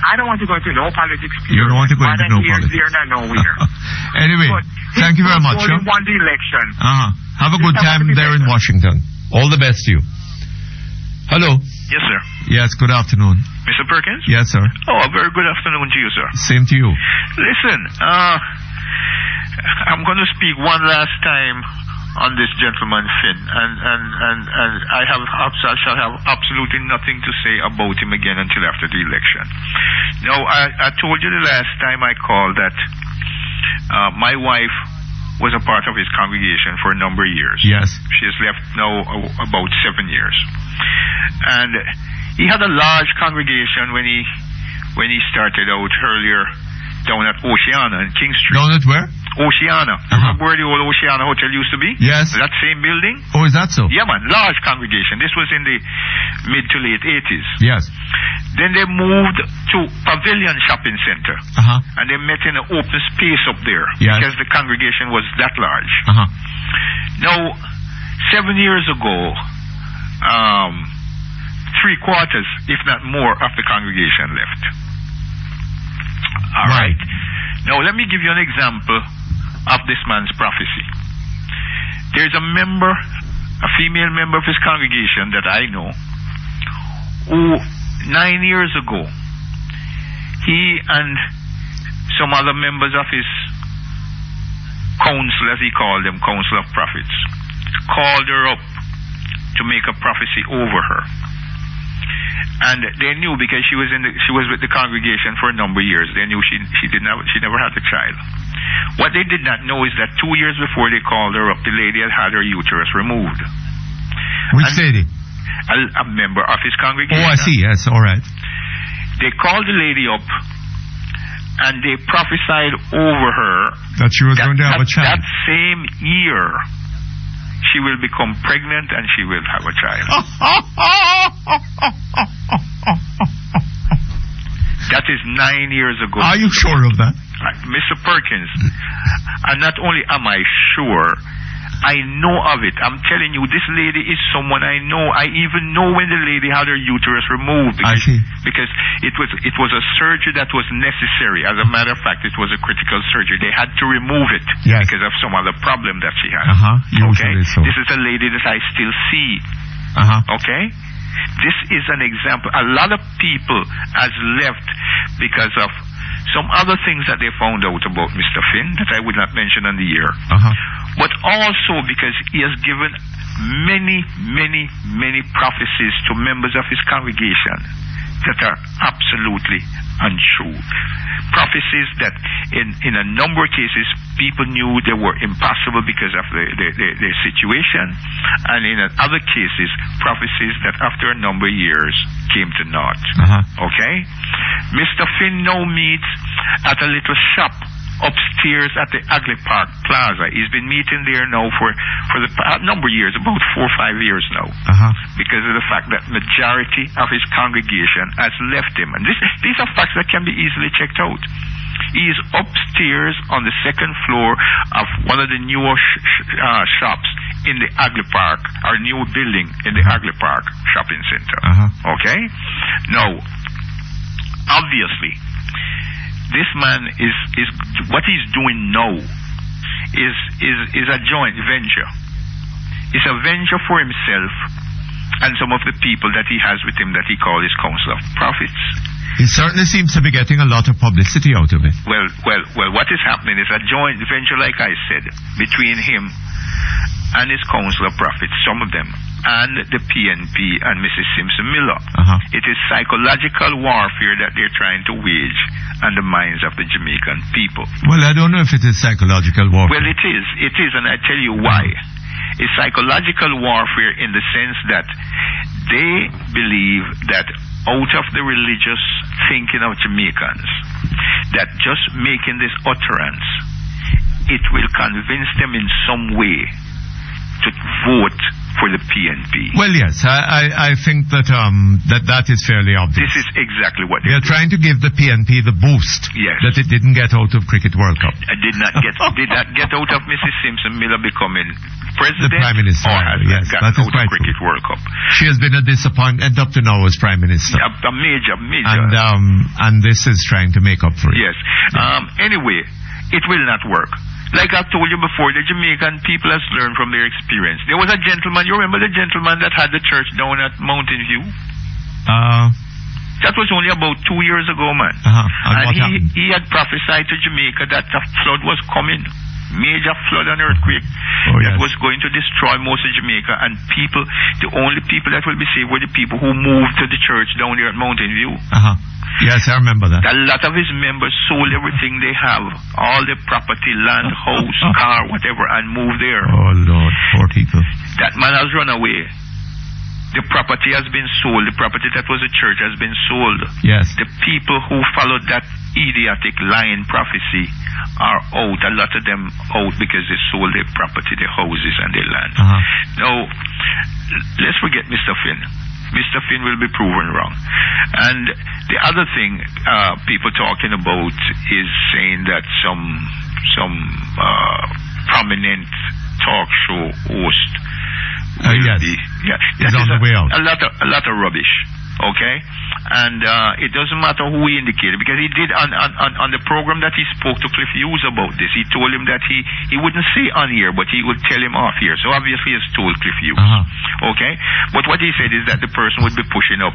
I don't want to go into no politics.
You don't want to go into no politics.
Here, not nowhere.
Anyway, thank you very much.
Won the election.
Have a good time there in Washington. All the best to you. Hello.
Yes, sir.
Yes, good afternoon.
Mr. Perkins?
Yes, sir.
Oh, a very good afternoon to you, sir.
Same to you.
Listen, I'm going to speak one last time
on this gentleman Finn, and I shall have absolutely nothing to say about him again until after the election. Now, I told you the last time I called that my wife was a part of his congregation for a number of years.
Yes.
She has left now about 7 years. And he had a large congregation when he started out earlier down at Oceana in King Street.
Down at where?
Oceana. Remember where the old Oceana Hotel used to be?
Yes.
That same building?
Oh, is that so?
Yeah, man. Large congregation. This was in the mid to late 80s.
Yes.
Then they moved to Pavilion Shopping Center. And they met in an open space up there.
Yes.
Because the congregation was that large. Now, 7 years ago, 3/4, if not more, of the congregation left. All right. Now, let me give you an example of this man's prophecy. There's a female member of his congregation that I know, who 9 years ago, he and some other members of his council, as he called them, Council of Prophets, called her up to make a prophecy over her. And they knew, because she was with the congregation for a number of years, they knew she never had a child. What they did not know is that 2 years before they called her up, the lady had her uterus removed.
Which lady?
A member of his congregation.
Oh, I see. Yes, all right.
They called the lady up and they prophesied over her
that she was going to have a child.
That same year, she will become pregnant and she will have a child. That is 9 years ago.
Are you sure of that?
Mr. Perkins, and not only am I sure, I know of it. I'm telling you, this lady is someone I know. I even know when the lady had her uterus removed. Because it was a surgery that was necessary. As a matter of fact, it was a critical surgery. They had to remove it because of some other problem that she had. Okay? So. This is a lady that I still see. Okay? This is an example. A lot of people has left because of some other things that they found out about Mr. Finn that I would not mention on the air. But also because he has given many prophecies to members of his congregation that are absolutely untrue. Prophecies that in a number of cases people knew they were impossible because of their situation, and in other cases prophecies that after a number of years came to naught. Okay? Mr. Finn now meets at a little shop upstairs at the Agley Park Plaza. He's been meeting there now for the number of years, about 4 or 5 years now, because of the fact that majority of his congregation has left him. And these are facts that can be easily checked out. He is upstairs on the second floor of one of the newer shops in the Agley Park, our new building in the Agley Park Shopping Center. Okay? Now, obviously, this man is what he's doing now is a joint venture. It's a venture for himself and some of the people that he has with him that he calls his Council of Prophets.
He certainly seems to be getting a lot of publicity out of it.
Well, what is happening is a joint venture, like I said, between him and his Council of Prophets, some of them, and the PNP and Mrs. Simpson Miller. It is psychological warfare that they're trying to wage on the minds of the Jamaican people.
Well, I don't know if it is psychological warfare.
Well, it is, and I tell you why. It's psychological warfare in the sense that they believe that out of the religious thinking of Jamaicans, that just making this utterance, it will convince them in some way to vote for the PNP.
Well, yes, I think that that is fairly obvious.
This is exactly what
they're trying to give the PNP the boost that it didn't get out of Cricket World Cup.
Did not get out of Mrs. Simpson Miller becoming president,
the Prime Minister.
Or has
that is quite
Cricket World Cup.
She has been a disappointment up to now as Prime Minister.
A major.
And this is trying to make up for it.
Yes. Anyway, it will not work. Like I've told you before, the Jamaican people has learned from their experience. There was a gentleman, you remember the gentleman that had the church down at Mountain View? That was only about 2 years ago, man.
And
he had prophesied to Jamaica that a flood was coming. major flood and earthquake that was going to destroy most of Jamaica, and the only people that will be saved were the people who moved to the church down there at Mountain View.
Yes, I remember that.
A lot of his members sold everything they have, all their property, land, house, car, whatever, and moved there.
Oh Lord, poor people.
That man has run away. The property has been sold. The property that was a church has been sold.
Yes.
The people who followed that idiotic lying prophecy are out. A lot of them out because they sold their property, their houses, and their land. Now, let's forget Mr. Finn. Mr. Finn will be proven wrong. And the other thing people talking about is saying that some prominent talk show host
is on the way out.
A lot of rubbish. Okay, and it doesn't matter who he indicated, because he did on the program that he spoke to Cliff Hughes about this. He told him that he wouldn't say on here, but he would tell him off here. So obviously he's told Cliff Hughes. Okay, but what he said is that the person would be pushing up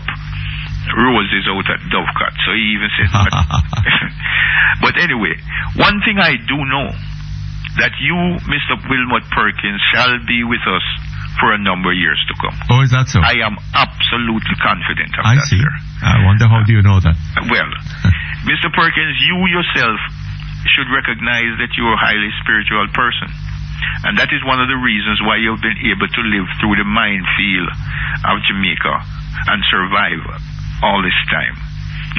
roses out at Dovecut. So he even said that. But anyway, one thing I do know, that you, Mr. Wilmot Perkins, shall be with us for a number of years to come.
Oh, is that so?
I am absolutely confident of
I
that,
see.
sir.
I wonder how do you know that?
Well, Mr. Perkins, you yourself should recognize that you're a highly spiritual person. And that is one of the reasons why you've been able to live through the minefield of Jamaica and survive all this time.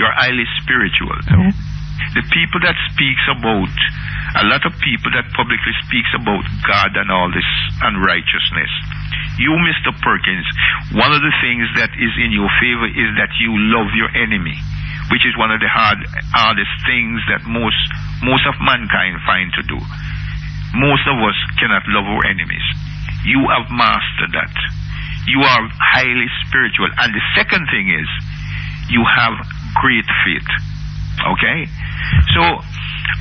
You're highly spiritual.
Oh.
The people that speaks about, a lot of people that publicly speaks about God and all this unrighteousness. You, Mr. Perkins, one of the things that is in your favor is that you love your enemy, which is one of the hardest things that most of mankind find to do. Most of us cannot love our enemies. You have mastered that. You are highly spiritual. And the second thing is, you have great faith. Okay? So,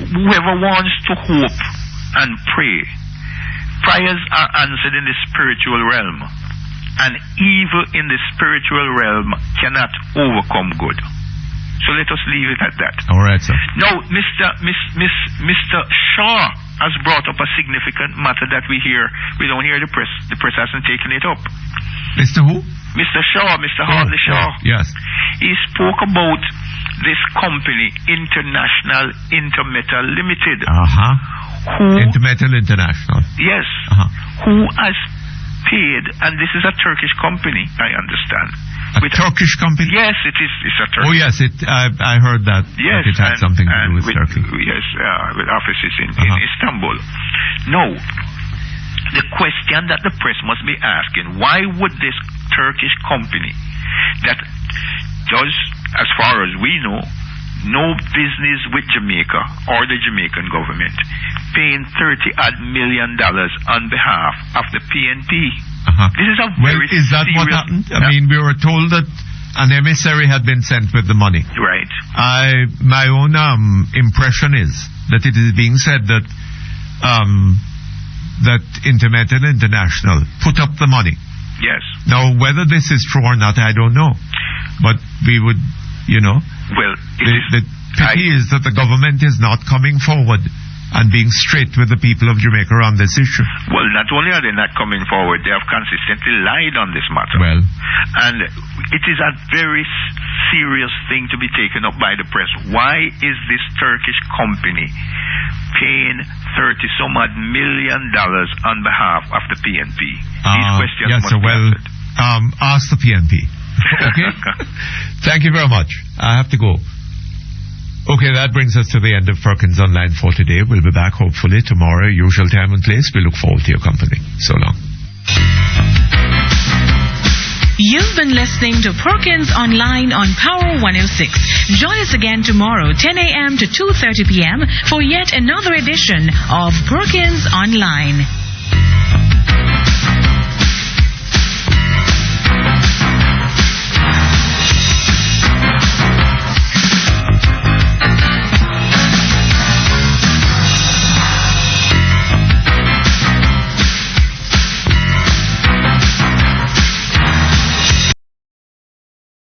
whoever wants to hope and pray, prayers are answered in the spiritual realm. And evil in the spiritual realm cannot overcome good. So let us leave it at that.
All right, sir.
Now, Mr. Shaw has brought up a significant matter that we don't hear the press. The press hasn't taken it up.
Mr. who?
Mr. Shaw, Mr. Hartley Shaw.
Yes.
He spoke about this company, International Intermetal Limited.
Intermetal International.
Yes. Who has paid, and this is a Turkish company, I understand.
A Turkish company?
Yes, it is. It's a Turkish.
Oh, yes. I heard that.
Yes,
it had something to do with Turkey.
Yes, with offices in Istanbul. No. The question that the press must be asking, why would this Turkish company that does, as far as we know, no business with Jamaica or the Jamaican government, paying $30-odd million on behalf of the PNP? This is a very
is that
serious,
what happened? I mean, we were told that an emissary had been sent with the money.
Right.
My own impression is that it is being said that that Intermetal International put up the money.
Yes.
Now, whether this is true or not, I don't know. But we would,
Well,
the pity is that the government is not coming forward and being straight with the people of Jamaica on this issue.
Well, not only are they not coming forward, they have consistently lied on this matter.
Well.
And it is a very serious thing to be taken up by the press. Why is this Turkish company paying $30-some-odd million on behalf of the PNP? These questions must be answered.
Ask the PNP. Okay? Thank you very much. I have to go. Okay, that brings us to the end of Perkins Online for today. We'll be back hopefully tomorrow, usual time and place. We look forward to your company. So long.
You've been listening to Perkins Online on Power 106. Join us again tomorrow, 10 a.m. to 2:30 p.m. for yet another edition of Perkins Online.